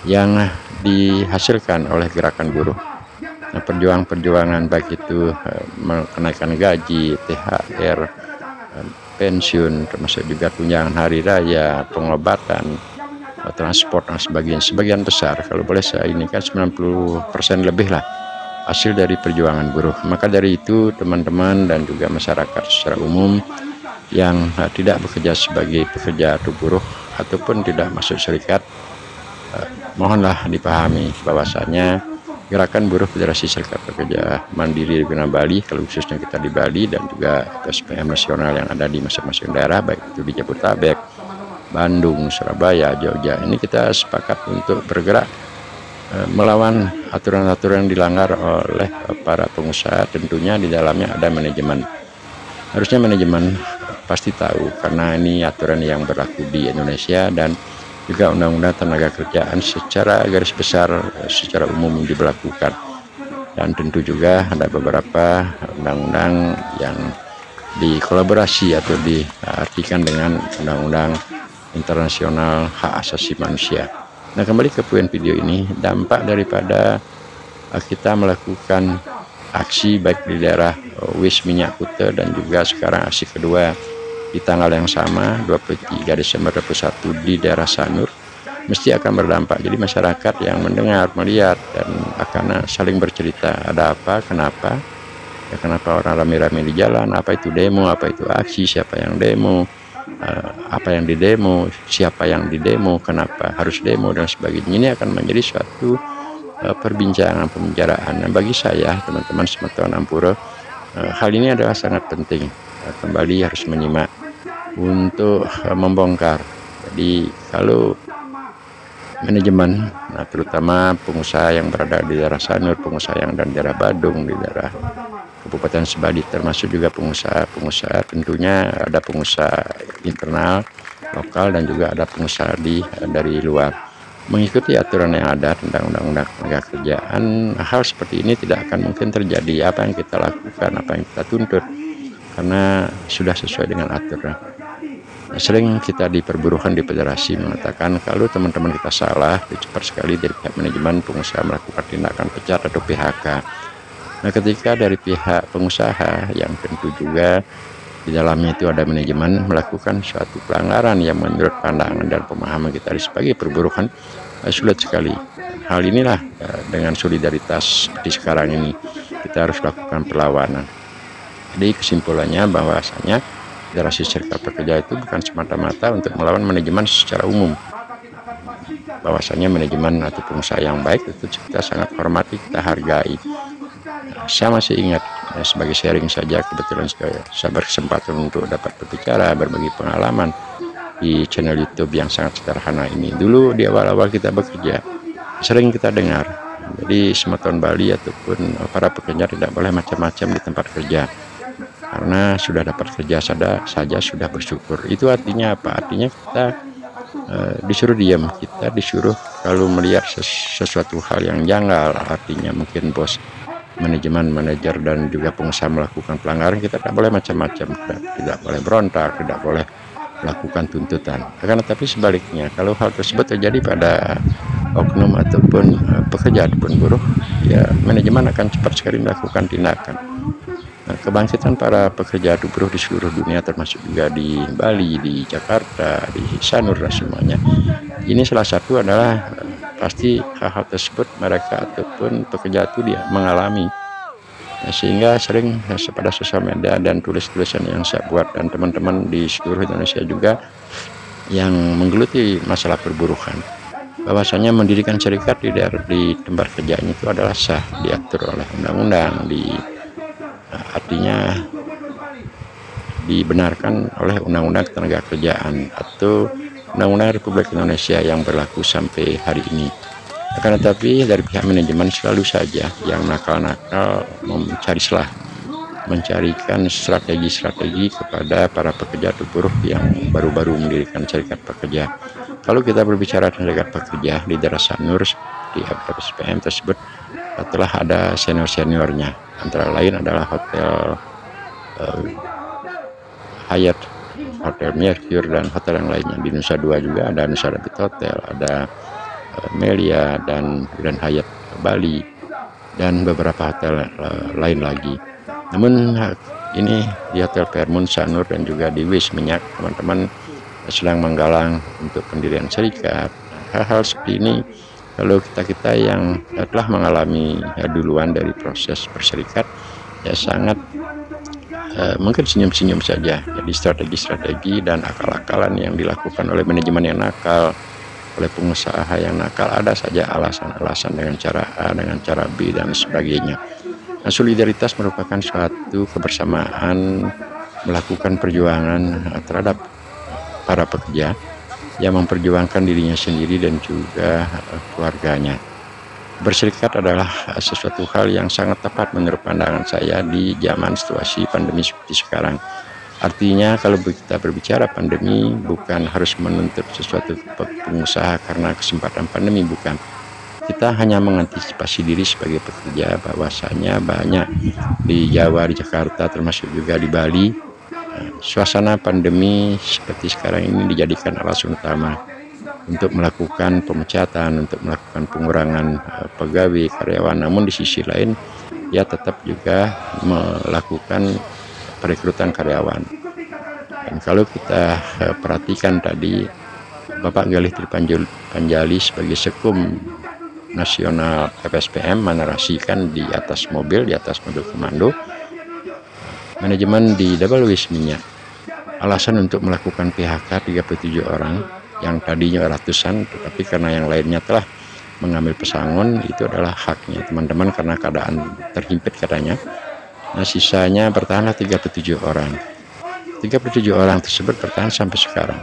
yang dihasilkan oleh gerakan buruh. Nah, perjuangan baik itu menaikkan gaji, THR, pensiun, termasuk juga tunjangan hari raya, pengobatan, transport dan sebagainya. Sebagian besar, kalau boleh saya ini kan 90% lebih lah hasil dari perjuangan buruh. Maka dari itu teman-teman dan juga masyarakat secara umum yang tidak bekerja sebagai pekerja atau buruh ataupun tidak masuk serikat, mohonlah dipahami bahwasanya gerakan buruh Federasi Serikat Pekerja Mandiri Regional Bali, kalau khususnya kita di Bali dan juga SPM nasional yang ada di masing-masing daerah, baik itu di Jabodetabek, Bandung, Surabaya, Jogja, ini kita sepakat untuk bergerak melawan aturan-aturan yang dilanggar oleh para pengusaha. Tentunya di dalamnya ada manajemen. Harusnya manajemen pasti tahu, karena ini aturan yang berlaku di Indonesia dan juga undang-undang tenaga kerjaan secara garis besar secara umum diberlakukan. Dan tentu juga ada beberapa undang-undang yang dikolaborasi atau diartikan dengan undang-undang internasional hak asasi manusia. Nah, kembali ke poin video ini, dampak daripada kita melakukan aksi baik di daerah Wis Minyak Kuta dan juga sekarang aksi kedua di tanggal yang sama 23 Desember 2021 di daerah Sanur, mesti akan berdampak. Jadi masyarakat yang mendengar, melihat dan akan saling bercerita, ada apa, kenapa ya, kenapa orang rame-rame di jalan, apa itu demo, apa itu aksi, siapa yang demo, apa yang didemo, siapa yang didemo, kenapa harus demo dan sebagainya. Ini akan menjadi suatu perbincangan, pembicaraan. Nah, bagi saya teman-teman Semeton Ampura, hal ini adalah sangat penting. Kembali harus menyimak untuk membongkar. Jadi kalau manajemen, nah terutama pengusaha yang berada di daerah Sanur, pengusaha yang dan daerah Badung, di daerah Kabupaten Sebali, termasuk juga pengusaha tentunya ada pengusaha internal lokal dan juga ada pengusaha dari luar, mengikuti aturan yang ada tentang undang-undang tenaga kerjaan. Hal seperti ini tidak akan mungkin terjadi. Apa yang kita lakukan, apa yang kita tuntut, karena sudah sesuai dengan aturan. Sering kita di perburukan di federasi mengatakan kalau teman-teman kita salah, cepat sekali dari pihak manajemen pengusaha melakukan tindakan pecat atau PHK. Nah, ketika dari pihak pengusaha yang tentu juga di dalamnya itu ada manajemen melakukan suatu pelanggaran yang menurut pandangan dan pemahaman kita sebagai perburukan sulit sekali. Hal inilah dengan solidaritas seperti sekarang ini kita harus lakukan perlawanan. Jadi kesimpulannya bahwasanya Federasi Serikat Pekerja itu bukan semata-mata untuk melawan manajemen secara umum. Bahwasanya manajemen atau pengusaha yang baik itu kita sangat hormati, kita hargai. Saya masih ingat sebagai sharing saja, kebetulan saya berkesempatan untuk dapat berbicara, berbagi pengalaman di channel YouTube yang sangat sederhana ini. Dulu di awal-awal kita bekerja sering kita dengar, jadi Semeton Bali ataupun para pekerja tidak boleh macam-macam di tempat kerja, karena sudah dapat kerja saja sudah bersyukur. Itu artinya apa? Artinya kita disuruh diam, kita disuruh kalau melihat sesuatu hal yang janggal, artinya mungkin bos, manajemen, manajer dan juga pengusaha melakukan pelanggaran, kita tidak boleh macam-macam, tidak boleh berontak, tidak boleh melakukan tuntutan. Karena tapi sebaliknya, kalau hal tersebut terjadi pada oknum ataupun pekerja ataupun buruh, ya manajemen akan cepat sekali melakukan tindakan. Nah, kebangkitan para pekerja buruh di seluruh dunia termasuk juga di Bali, di Jakarta, di Sanur dan semuanya. Ini salah satu adalah pasti hal-hal tersebut mereka ataupun pekerja itu dia mengalami. Nah, sehingga sering pada sosial media dan tulis-tulisan yang saya buat dan teman-teman di seluruh Indonesia juga yang menggeluti masalah perburuhan, bahwasanya mendirikan serikat di tempat kerjanya itu adalah sah, diatur oleh undang-undang, artinya dibenarkan oleh Undang-Undang Ketenagakerjaan atau Undang-Undang Republik Indonesia yang berlaku sampai hari ini. Akan tetapi dari pihak manajemen selalu saja yang nakal-nakal mencari celah, mencarikan strategi-strategi kepada para pekerja atau buruh yang baru-baru mendirikan serikat pekerja. Kalau kita berbicara tentang serikat pekerja di daerah Sanur di FSPM tersebut telah ada senior-seniornya, antara lain adalah Hotel Hyatt, Hotel Mercure, dan hotel yang lainnya. Di Nusa Dua juga ada Nusa Dua Hotel, ada Melia dan Grand Hyatt Bali, dan beberapa hotel lain lagi. Namun ini di Hotel Fairmont Sanur dan juga di Wis Minyak, teman-teman sedang menggalang untuk pendirian serikat. Hal-hal seperti ini kalau kita yang telah mengalami duluan dari proses berserikat ya sangat mungkin senyum-senyum saja. Jadi strategi-strategi dan akal-akalan yang dilakukan oleh manajemen yang nakal, oleh pengusaha yang nakal, ada saja alasan-alasan dengan cara A, dengan cara B, dan sebagainya. Nah, solidaritas merupakan suatu kebersamaan melakukan perjuangan terhadap para pekerja yang memperjuangkan dirinya sendiri dan juga keluarganya. Berserikat adalah sesuatu hal yang sangat tepat menurut pandangan saya di zaman situasi pandemi seperti sekarang. Artinya kalau kita berbicara pandemi bukan harus menuntut sesuatu pengusaha karena kesempatan pandemi, bukan. Kita hanya mengantisipasi diri sebagai pekerja bahwasanya banyak di Jawa, di Jakarta, termasuk juga di Bali, suasana pandemi seperti sekarang ini dijadikan alasan utama untuk melakukan pemecatan, untuk melakukan pengurangan pegawai, karyawan. Namun di sisi lain ya tetap juga melakukan perekrutan karyawan. Dan kalau kita perhatikan tadi, Bapak Galih Tripanjali sebagai Sekum Nasional FSPM menarasikan di atas mobil komando manajemen di Double Wis Minyak alasan untuk melakukan PHK 37 orang yang tadinya ratusan, tetapi karena yang lainnya telah mengambil pesangon, itu adalah haknya teman-teman karena keadaan terhimpit katanya. Nah, sisanya bertahanlah 37 orang. 37 orang tersebut bertahan sampai sekarang,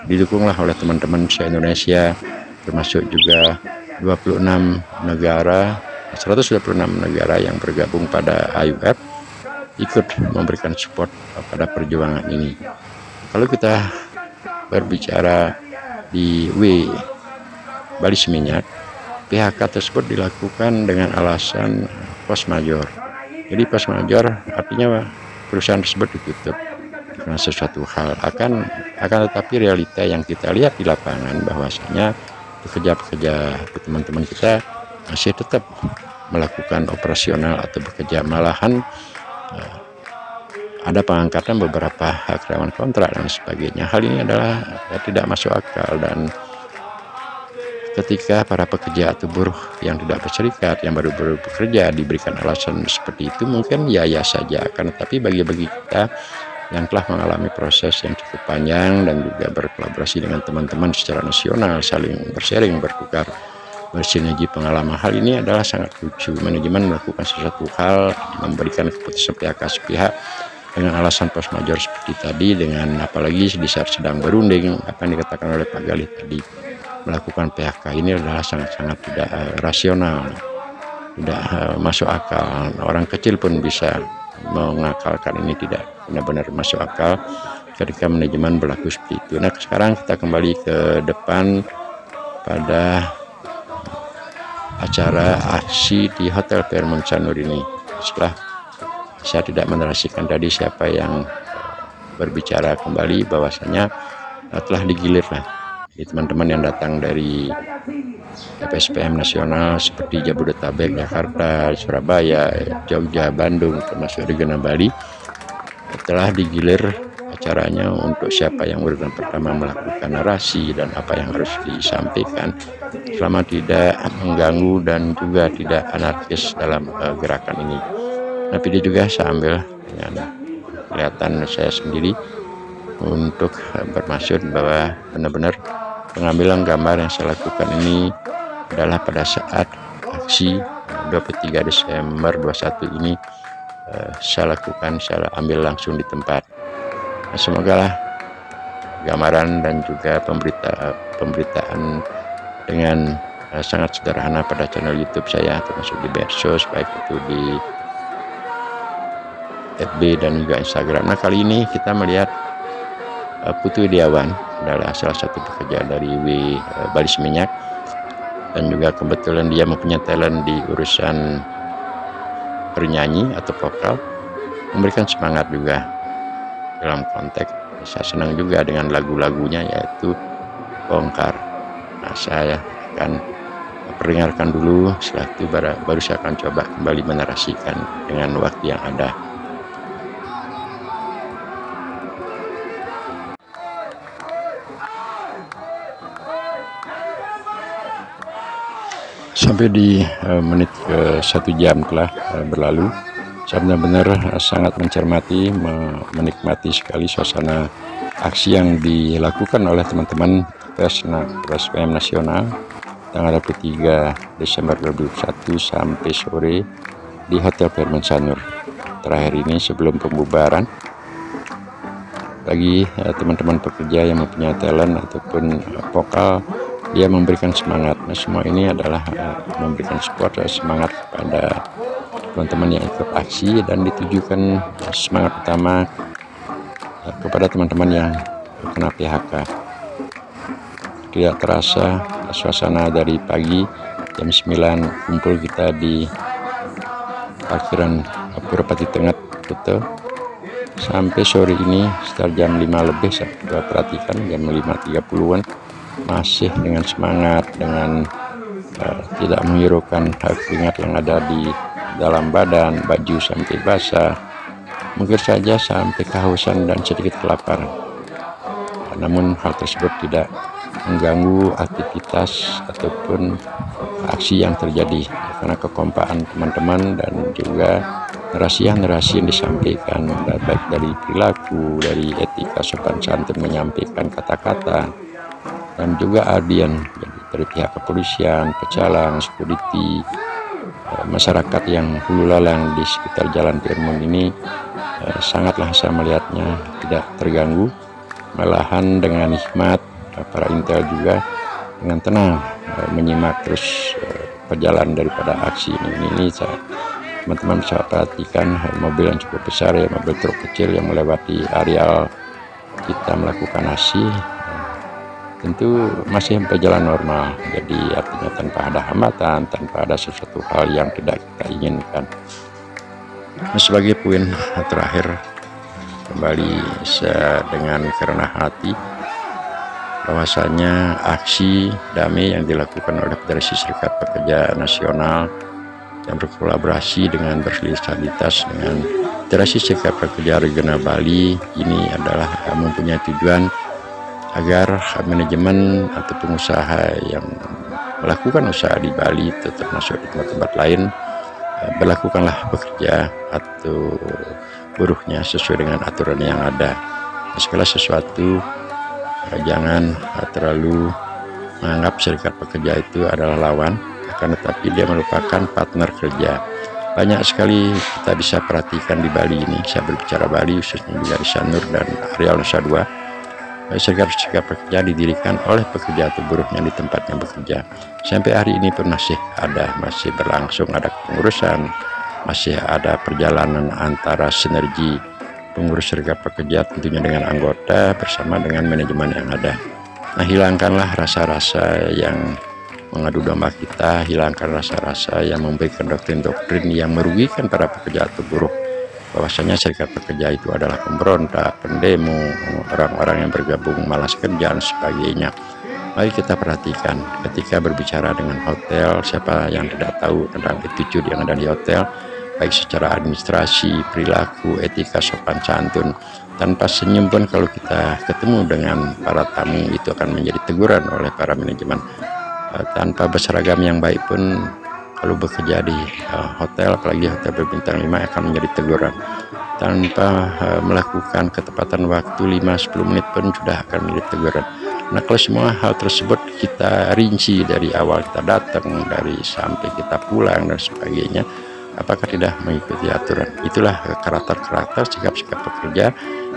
didukunglah oleh teman-teman se-Indonesia, termasuk juga 26 negara, 126 negara yang bergabung pada AUF ikut memberikan support pada perjuangan ini. Kalau kita berbicara di Bali Minyak, PHK tersebut dilakukan dengan alasan force majeure. Jadi force majeure artinya perusahaan tersebut ditutup karena sesuatu hal, akan tetapi realita yang kita lihat di lapangan bahwasanya pekerja-pekerja teman-teman kita masih tetap melakukan operasional atau bekerja, malahan ada pengangkatan beberapa karyawan kontrak dan sebagainya. Hal ini adalah tidak masuk akal, dan ketika para pekerja atau buruh yang tidak berserikat, yang baru-baru bekerja diberikan alasan seperti itu, mungkin ya saja. Akan tetapi bagi kita yang telah mengalami proses yang cukup panjang dan juga berkolaborasi dengan teman-teman secara nasional, saling bersharing, bertukar, bersinergi pengalaman, hal ini adalah sangat lucu. Manajemen melakukan sesuatu hal, memberikan keputusan PHK sepihak dengan alasan force majeure seperti tadi, dengan apalagi di saat sedang berunding, apa yang dikatakan oleh Pak Galih tadi, melakukan PHK ini adalah sangat-sangat tidak rasional, tidak masuk akal. Orang kecil pun bisa mengakalkan ini, tidak benar-benar masuk akal ketika manajemen berlaku seperti itu. Nah, sekarang kita kembali ke depan pada acara aksi di Hotel Fairmont Sanur ini. Setelah saya tidak menarasikan tadi siapa yang berbicara kembali bahwasanya telah digilir lah teman-teman yang datang dari FSPM nasional seperti Jabodetabek, Jakarta, Surabaya, Jogja, Bandung, termasuk regional Bali, telah digilir acaranya untuk siapa yang urutan pertama melakukan narasi dan apa yang harus disampaikan selama tidak mengganggu dan juga tidak anarkis dalam gerakan ini. Nah, video juga saya ambil dengan kelihatan saya sendiri untuk bermaksud bahwa benar-benar pengambilan gambar yang saya lakukan ini adalah pada saat aksi 23 Desember 21 ini saya lakukan, saya ambil langsung di tempat. Nah, semoga lah gambaran dan juga pemberitaan dengan sangat sederhana pada channel YouTube saya, termasuk di medsos, baik itu di FB dan juga Instagram. Nah, kali ini kita melihat Putu Widiawan adalah salah satu pekerja dari Bali Seminyak, dan juga kebetulan dia mempunyai talent di urusan bernyanyi atau vokal, memberikan semangat juga dalam konteks. Saya senang juga dengan lagu-lagunya, yaitu Bongkar. Nah, saya akan perdengarkan dulu, setelah itu baru saya akan coba kembali menarasikan dengan waktu yang ada. Sampai di menit ke 1 jam telah berlalu. Saya benar-benar sangat mencermati, menikmati sekali suasana aksi yang dilakukan oleh teman-teman FSPM Nasional tanggal 23 Desember 2021 sampai sore di Hotel Fairmont Sanur. Terakhir ini sebelum pembubaran, bagi teman-teman pekerja yang mempunyai talent ataupun vokal, dia memberikan semangat. Nah, semua ini adalah memberikan support semangat kepada teman-teman yang ikut aksi, dan ditujukan semangat utama kepada teman-teman yang kena PHK. Tidak terasa suasana dari pagi jam 9 kumpul kita di parkiran Purwopati Tengah Kuta sampai sore ini sekitar jam 5 lebih. Saya perhatikan jam 5.30-an masih dengan semangat, dengan tidak menghiraukan keringat yang ada di dalam badan, baju sampai basah, mungkin saja sampai kehausan dan sedikit kelaparan. Namun hal tersebut tidak mengganggu aktivitas ataupun aksi yang terjadi, karena kekompakan teman-teman dan juga narasi yang disampaikan, baik dari perilaku, dari etika sopan santun menyampaikan kata-kata, dan juga audien dari pihak kepolisian, pecalang, security, masyarakat yang hulu lalang di sekitar Jalan Fairmont ini sangatlah saya melihatnya tidak terganggu, malahan dengan hikmat para intel juga dengan tenang menyimak terus perjalanan daripada aksi ini. Teman-teman bisa perhatikan mobil yang cukup besar, ya, mobil truk kecil yang melewati areal kita melakukan aksi. Tentu masih berjalan normal, jadi artinya tanpa ada hambatan, tanpa ada sesuatu hal yang tidak kita inginkan. Nah, sebagai poin terakhir, kembali saya dengan kerenah hati bahwasanya aksi damai yang dilakukan oleh Federasi Serikat Pekerja Nasional yang berkolaborasi dengan bersolidaritas dengan Federasi Serikat Pekerja Regional Bali ini adalah mempunyai tujuan agar manajemen atau pengusaha yang melakukan usaha di Bali, termasuk di tempat-tempat lain, berlakukanlah pekerja atau buruhnya sesuai dengan aturan yang ada. Segala sesuatu jangan terlalu menganggap serikat pekerja itu adalah lawan, akan tetapi dia merupakan partner kerja. Banyak sekali kita bisa perhatikan di Bali ini, saya berbicara Bali khususnya juga di Sanur dan area Nusa Dua. Serikat-serikat pekerja didirikan oleh pekerja atau buruhnya di tempatnya bekerja. Sampai hari ini pun masih berlangsung, ada pengurusan, masih ada perjalanan antara sinergi pengurus serikat pekerja tentunya dengan anggota bersama dengan manajemen yang ada. Nah, hilangkanlah rasa-rasa yang mengadu domba kita, hilangkan rasa-rasa yang memberikan doktrin-doktrin yang merugikan para pekerja atau buruh, bahwasanya serikat pekerja itu adalah pemberontak, pendemo, orang-orang yang bergabung malas kerja dan sebagainya. Mari kita perhatikan ketika berbicara dengan hotel, siapa yang tidak tahu tentang attitude yang ada di hotel, baik secara administrasi, perilaku, etika, sopan santun. Tanpa senyum pun kalau kita ketemu dengan para tamu itu akan menjadi teguran oleh para manajemen. Tanpa berseragam yang baik pun kalau bekerja di hotel, apalagi hotel berbintang 5, akan menjadi teguran. Tanpa melakukan ketepatan waktu 5-10 menit pun sudah akan menjadi teguran. Nah, kalau semua hal tersebut kita rinci dari awal kita datang, dari sampai kita pulang dan sebagainya, apakah tidak mengikuti aturan? Itulah karakter-karakter sikap-sikap pekerja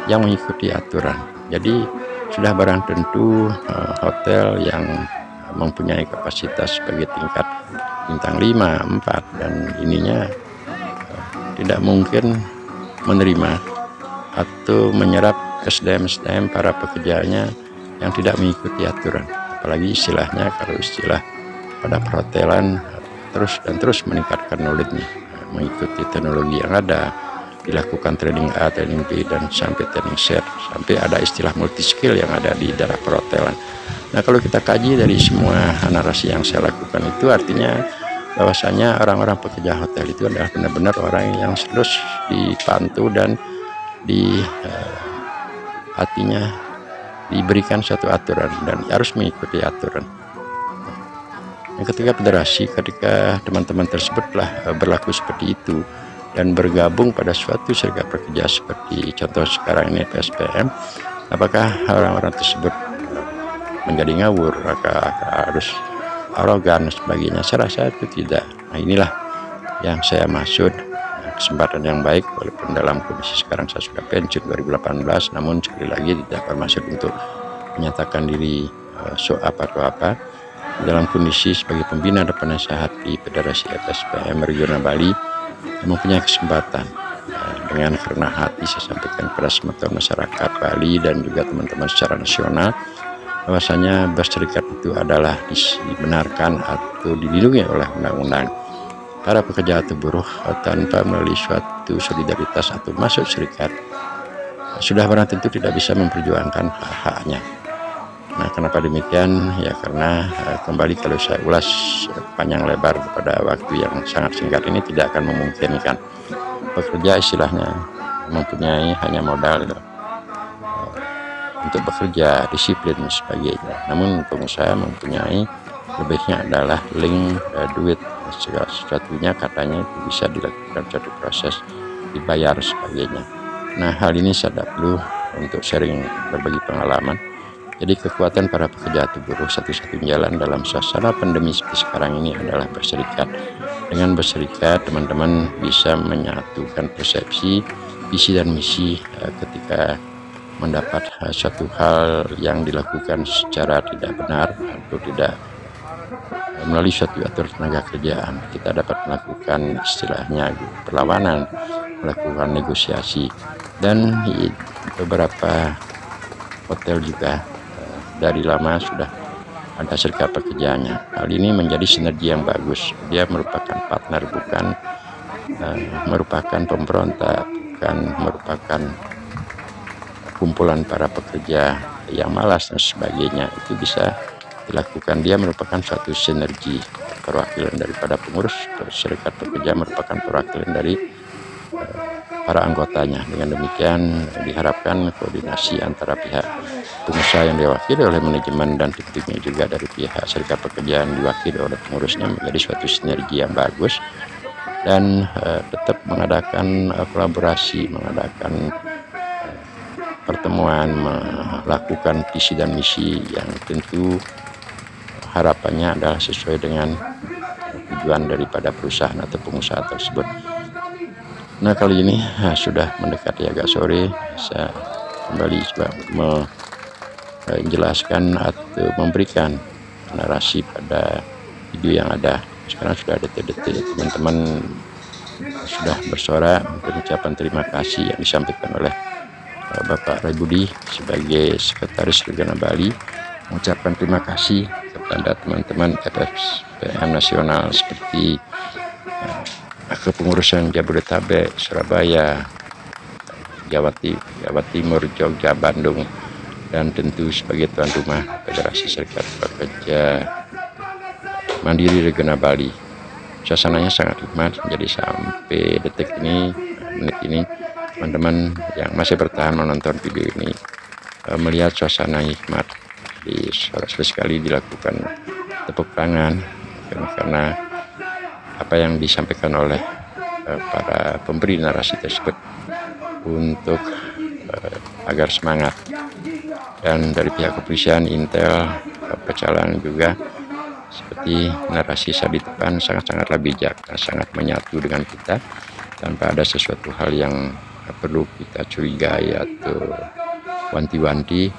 yang mengikuti aturan. Jadi sudah barang tentu hotel yang mempunyai kapasitas sebagai tingkat bintang 5, 4 dan ininya tidak mungkin menerima atau menyerap SDM para pekerjanya yang tidak mengikuti aturan. Apalagi istilahnya, kalau istilah pada perhotelan, terus meningkatkan knowledge-nya, mengikuti teknologi yang ada, dilakukan training A, training B, dan sampai training C, sampai ada istilah multi skill yang ada di daerah perhotelan. Nah, kalau kita kaji dari semua narasi yang saya lakukan itu, artinya bahwasanya orang-orang pekerja hotel itu adalah benar-benar orang yang terus dipantau dan di hatinya diberikan suatu aturan dan harus mengikuti aturan. Ketika federasi, ketika teman-teman tersebutlah berlaku seperti itu dan bergabung pada suatu serikat pekerja seperti contoh sekarang ini PSPM, apakah orang-orang tersebut menjadi ngawur, maka harus arogan dan sebagainya? Saya rasa itu tidak. Nah, inilah yang saya maksud, kesempatan yang baik, walaupun dalam kondisi sekarang saya sudah pensiun 2018, namun sekali lagi tidak bermaksud untuk menyatakan diri atau apa. Dalam kondisi sebagai pembina dan penasehat di Federasi FSPM Regional Bali, yang mempunyai kesempatan dengan kerenah hati saya sampaikan kepada semua masyarakat Bali dan juga teman-teman secara nasional, bahwasanya berserikat itu adalah dibenarkan atau dilindungi oleh undang-undang. Para pekerja atau buruh tanpa melalui suatu solidaritas atau masuk serikat sudah barang tentu tidak bisa memperjuangkan hak-haknya. Nah, kenapa demikian? Ya karena kembali kalau saya ulas panjang lebar pada waktu yang sangat singkat ini tidak akan memungkinkan. Pekerja istilahnya mempunyai hanya modal untuk bekerja, disiplin dan sebagainya. Namun pengusaha mempunyai lebihnya adalah link duit, segala sesuatunya katanya itu bisa dilakukan suatu proses, dibayar sebagainya. Nah, hal ini saya perlu untuk sharing, berbagi pengalaman. Jadi kekuatan para pekerja atau buruh satu-satunya jalan dalam suasana pandemi seperti sekarang ini adalah berserikat. Dengan berserikat, teman-teman bisa menyatukan persepsi, visi dan misi ketika mendapat suatu hal yang dilakukan secara tidak benar atau tidak melalui suatu aturan tenaga kerjaan, kita dapat melakukan istilahnya perlawanan, melakukan negosiasi. Dan beberapa hotel juga dari lama sudah ada serikat pekerjaannya. Hal ini menjadi sinergi yang bagus. Dia merupakan partner, bukan merupakan pemberontak, bukan merupakan kumpulan para pekerja yang malas dan sebagainya. Itu bisa dilakukan. Dia merupakan suatu sinergi, perwakilan daripada pengurus serikat pekerja merupakan perwakilan dari para anggotanya. Dengan demikian diharapkan koordinasi antara pihak pengusaha yang diwakili oleh manajemen dan tentunya juga dari pihak serikat pekerja yang diwakili oleh pengurusnya menjadi suatu sinergi yang bagus, dan tetap mengadakan kolaborasi, mengadakan pertemuan, melakukan visi dan misi yang tentu harapannya adalah sesuai dengan tujuan daripada perusahaan atau pengusaha tersebut. Nah, kali ini sudah mendekati agak sore, saya kembali coba menjelaskan atau memberikan narasi pada video yang ada. Sekarang sudah detik-detik teman-teman sudah bersuara mengucapkan terima kasih yang disampaikan oleh Bapak Ray Budi sebagai Sekretaris Regional Bali, mengucapkan terima kasih kepada teman-teman FSPM nasional seperti kepengurusan Jabodetabek, Surabaya, Jawa Timur, Jogja, Bandung, dan tentu sebagai tuan rumah Federasi Serikat Pekerja Mandiri Regional Bali. Suasananya sangat hikmat, jadi sampai detik ini, menit ini, teman-teman yang masih bertahan menonton video ini melihat suasana hikmat. Di sekali dilakukan tepuk tangan karena apa yang disampaikan oleh para pemberi narasi tersebut untuk agar semangat. Dan dari pihak kepolisian, Intel, Pecalang juga seperti narasi saat di depan sangat-sangatlah bijak, sangat menyatu dengan kita tanpa ada sesuatu hal yang perlu kita curigai atau wanti-wanti.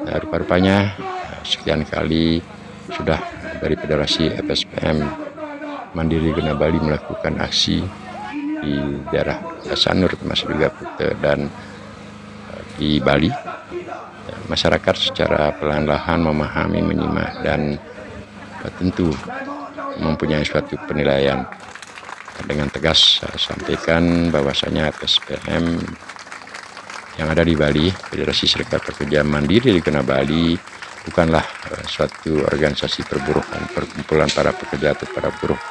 Rupa-rupanya sekian kali sudah dari Federasi FSPM Mandiri Regional Bali melakukan aksi di daerah Sanur, termasuk juga Kuta dan di Bali. Masyarakat secara perlahan-lahan memahami, menyimak, dan tentu mempunyai suatu penilaian. Dengan tegas saya sampaikan bahwasanya FSPM yang ada di Bali, Federasi Serikat Pekerja Mandiri Regional Bali, bukanlah suatu organisasi perburuhan, perkumpulan para pekerja atau para buruh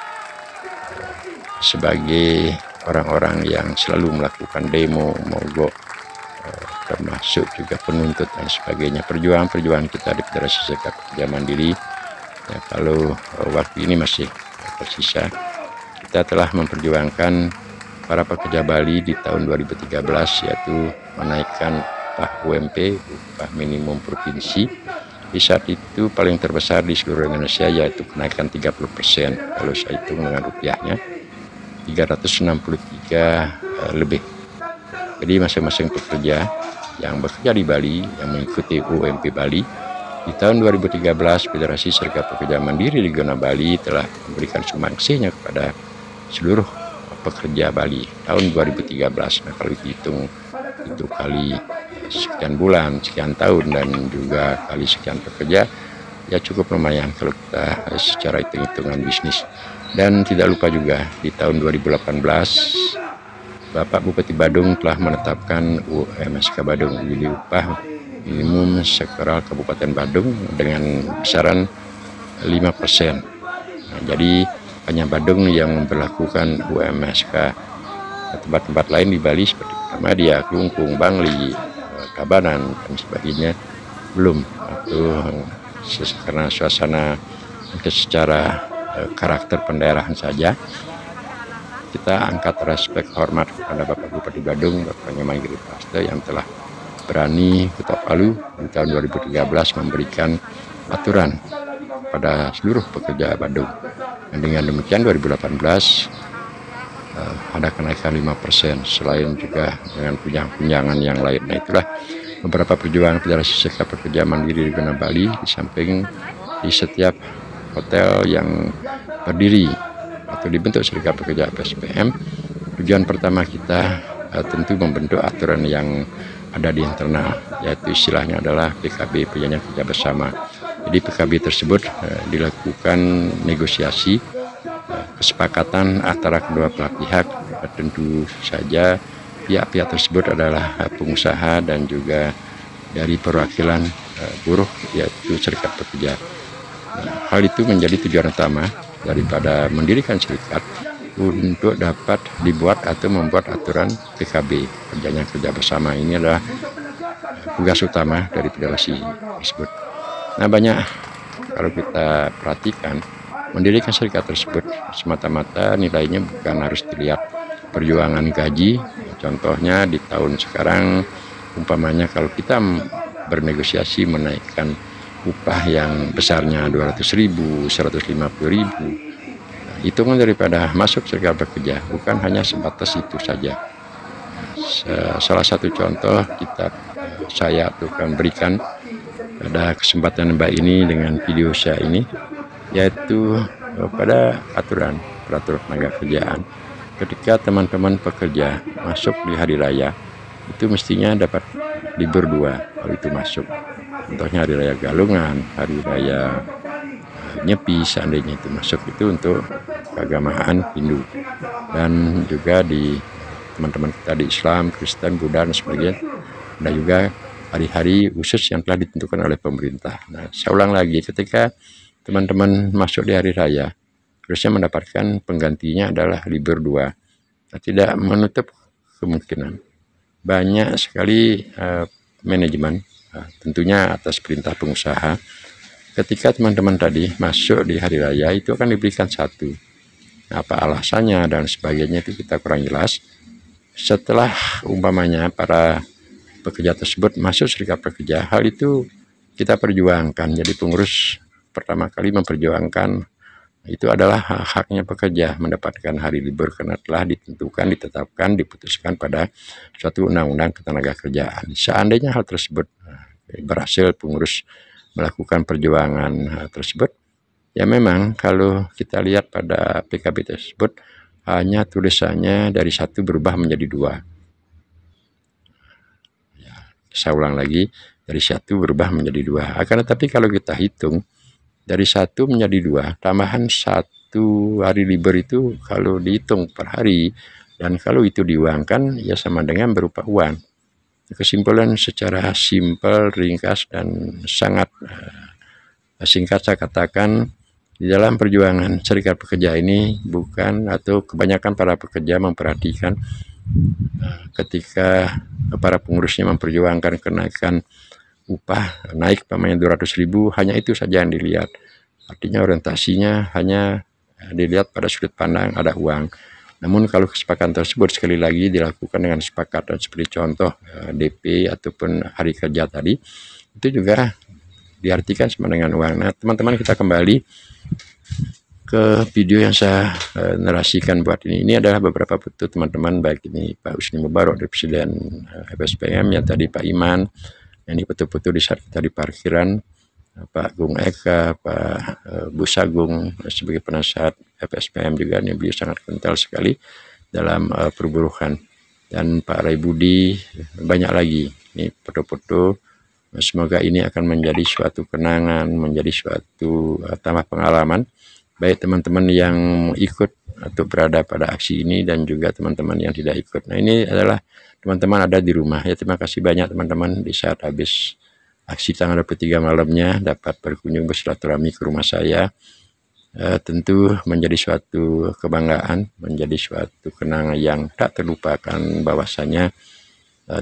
sebagai orang-orang yang selalu melakukan demo, mogok, termasuk juga penuntut dan sebagainya. Perjuangan kita di Federasi Serikat Pekerja Mandiri, ya, kalau waktu ini masih tersisa, kita telah memperjuangkan para pekerja Bali di tahun 2013, yaitu menaikkan upah UMP, upah minimum provinsi. Di saat itu paling terbesar di seluruh Indonesia, yaitu kenaikan 30%. Kalau saya hitung dengan rupiahnya 363 lebih. Jadi masing-masing pekerja yang bekerja di Bali yang mengikuti UMP Bali di tahun 2013, Federasi Serikat Pekerja Mandiri Regional Bali telah memberikan sumbangsihnya kepada seluruh pekerja Bali tahun 2013. Nah, kalau dihitung itu kali sekian bulan, sekian tahun, dan juga kali sekian pekerja, ya cukup lumayan kalau kita secara hitung-hitungan bisnis. Dan tidak lupa juga di tahun 2018 Bapak Bupati Badung telah menetapkan UMSK Badung, jadi upah minimum sektoral Kabupaten Badung dengan besaran 5%. Nah, jadi hanya Badung yang memperlakukan UMSK. Tempat-tempat lain di Bali seperti Madia, Klungkung, Bangli, Tabanan dan sebagainya belum. Itu karena suasana secara karakter pendaerahan saja. Kita angkat respek hormat kepada Bapak Bupati Badung, Bapak Nyomanggiri Prasto, yang telah berani ketok palu di tahun 2013 memberikan aturan pada seluruh pekerja Badung. Dan dengan demikian 2018 ada kenaikan 5%, selain juga dengan tunjangan yang lain. Nah, itulah beberapa perjuangan Federasi Serikat Pekerja Mandiri Regional Bali. Di samping di setiap hotel yang berdiri atau dibentuk Serikat Pekerja FSPM, tujuan pertama kita tentu membentuk aturan yang ada di internal, yaitu istilahnya adalah PKB, Perjanjian Kerja Bersama. Jadi PKB tersebut dilakukan negosiasi, kesepakatan antara kedua belah pihak. Tentu saja pihak-pihak tersebut adalah pengusaha dan juga dari perwakilan buruh, yaitu serikat pekerja. Nah, hal itu menjadi tujuan utama daripada mendirikan serikat untuk dapat dibuat atau membuat aturan PKB, Perjanjian Kerja Bersama. Ini adalah tugas utama dari federasi tersebut. Nah, banyak kalau kita perhatikan, mendirikan serikat tersebut semata-mata nilainya bukan harus dilihat perjuangan gaji. Contohnya di tahun sekarang, umpamanya kalau kita bernegosiasi menaikkan upah yang besarnya 200.000, 150.000, hitungan daripada masuk serikat pekerja bukan hanya sebatas itu saja. Salah satu contoh saya akan berikan pada kesempatan Mbak ini dengan video saya ini, yaitu pada peraturan tenaga kerjaan. Ketika teman-teman pekerja masuk di hari raya, itu mestinya dapat libur 2 kalau itu masuk. Contohnya hari raya Galungan, hari raya Nyepi, seandainya itu masuk, itu untuk keagamaan Hindu. Dan juga di teman-teman kita di Islam, Kristen, Buddha dan sebagainya, ada juga hari-hari khusus yang telah ditentukan oleh pemerintah. Nah, saya ulang lagi, ketika teman-teman masuk di hari raya, harusnya mendapatkan penggantinya adalah libur 2. Nah, tidak menutup kemungkinan banyak sekali manajemen, tentunya atas perintah pengusaha, ketika teman-teman tadi masuk di hari raya itu akan diberikan 1. Apa alasannya dan sebagainya itu kita kurang jelas. Setelah umpamanya para pekerja tersebut masuk serikat pekerja, hal itu kita perjuangkan. Jadi pengurus pertama kali memperjuangkan itu adalah haknya pekerja mendapatkan hari libur karena telah ditentukan, ditetapkan, diputuskan pada suatu undang-undang ketenagakerjaan. Seandainya hal tersebut berhasil pengurus melakukan perjuangan tersebut, ya memang kalau kita lihat pada PKB tersebut hanya tulisannya dari 1 berubah menjadi 2. Ya, saya ulang lagi, dari 1 berubah menjadi 2. Akan tetapi kalau kita hitung dari 1 menjadi 2, tambahan 1 hari libur itu kalau dihitung per hari dan kalau itu diuangkan ya sama dengan berupa uang. Kesimpulan secara simpel, ringkas dan sangat singkat saya katakan, di dalam perjuangan serikat pekerja ini bukan atau kebanyakan para pekerja memperhatikan ketika para pengurusnya memperjuangkan kenaikan upah naik pemain 200.000, hanya itu saja yang dilihat. Artinya orientasinya hanya dilihat pada sudut pandang ada uang. Namun kalau kesepakatan tersebut sekali lagi dilakukan dengan kesepakatan seperti contoh DP ataupun hari kerja tadi, itu juga diartikan sama dengan uang. Nah teman-teman, kita kembali ke video yang saya narasikan buat ini. Ini adalah beberapa foto teman-teman, baik ini Pak Husni Mubarak dari Presiden FSPM, yang tadi Pak Iman. Ini foto-foto di saat kita di parkiran, Pak Gung Eka, Pak Bu Sagung sebagai penasehat FSPM juga, ini beliau sangat kental sekali dalam perburuhan, dan Pak Rai Budi, banyak lagi. Ini foto-foto, semoga ini akan menjadi suatu kenangan, menjadi suatu tambah pengalaman baik teman-teman yang ikut atau berada pada aksi ini dan juga teman-teman yang tidak ikut. Nah ini adalah teman-teman ada di rumah ya. Terima kasih banyak teman-teman di saat habis aksi tanggal 23 malamnya dapat berkunjung bersilaturahmi ke rumah saya. Tentu menjadi suatu kebanggaan, menjadi suatu kenangan yang tak terlupakan, bahwasanya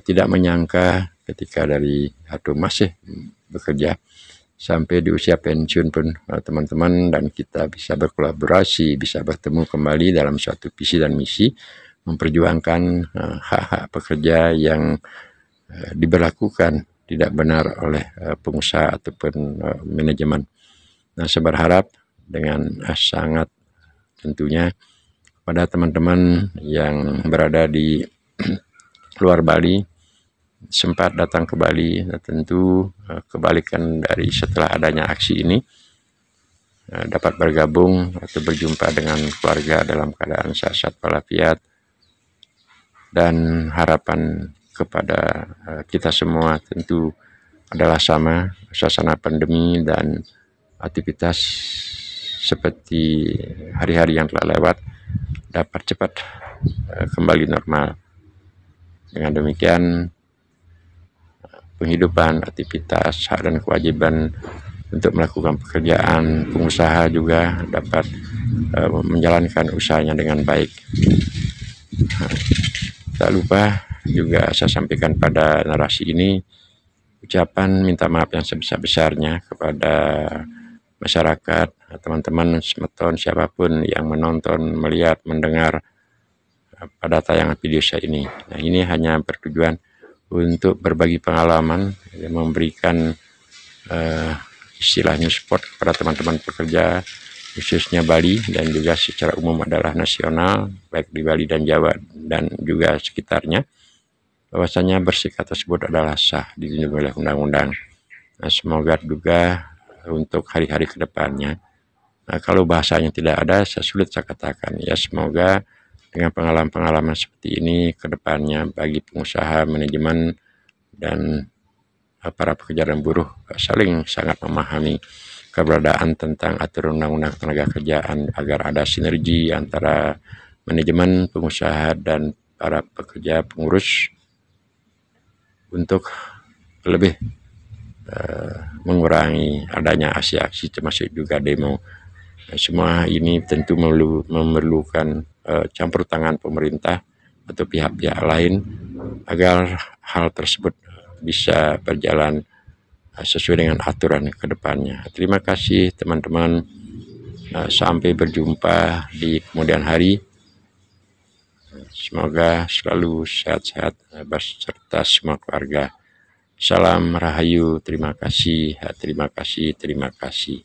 tidak menyangka ketika dari atau masih bekerja sampai di usia pensiun pun teman-teman dan kita bisa berkolaborasi, bisa bertemu kembali dalam suatu visi dan misi memperjuangkan hak-hak pekerja yang diberlakukan tidak benar oleh pengusaha ataupun manajemen. Nah, saya berharap dengan sangat tentunya pada teman-teman yang berada di luar Bali, sempat datang ke Bali, tentu kebalikan dari setelah adanya aksi ini dapat bergabung atau berjumpa dengan keluarga dalam keadaan sehat walafiat, dan harapan kepada kita semua tentu adalah sama, suasana pandemi dan aktivitas seperti hari-hari yang telah lewat dapat cepat kembali normal. Dengan demikian penghidupan, aktivitas, hak dan kewajiban untuk melakukan pekerjaan pengusaha juga dapat menjalankan usahanya dengan baik. Tak lupa juga saya sampaikan pada narasi ini ucapan minta maaf yang sebesar-besarnya kepada masyarakat, teman-teman, semeton, siapapun yang menonton, melihat, mendengar pada tayangan video saya ini. Nah, ini hanya bertujuan untuk berbagi pengalaman, memberikan istilahnya support kepada teman-teman pekerja khususnya Bali dan juga secara umum adalah nasional, baik di Bali dan Jawa dan juga sekitarnya, bahwasanya bersikap tersebut adalah sah dilindungi oleh undang-undang. Nah, semoga juga untuk hari-hari kedepannya, nah, kalau bahasanya tidak ada, saya sulit saya katakan ya, semoga dengan pengalaman-pengalaman seperti ini kedepannya bagi pengusaha, manajemen, dan para pekerja dan buruh saling sangat memahami keberadaan tentang aturan undang-undang tenaga kerjaan agar ada sinergi antara manajemen, pengusaha, dan para pekerja pengurus untuk lebih mengurangi adanya aksi-aksi termasuk juga demo. Semua ini tentu memerlukan campur tangan pemerintah atau pihak-pihak lain agar hal tersebut bisa berjalan sesuai dengan aturan ke depannya. Terima kasih teman-teman, sampai berjumpa di kemudian hari. Semoga selalu sehat-sehat beserta semua keluarga. Salam Rahayu, terima kasih, terima kasih, terima kasih.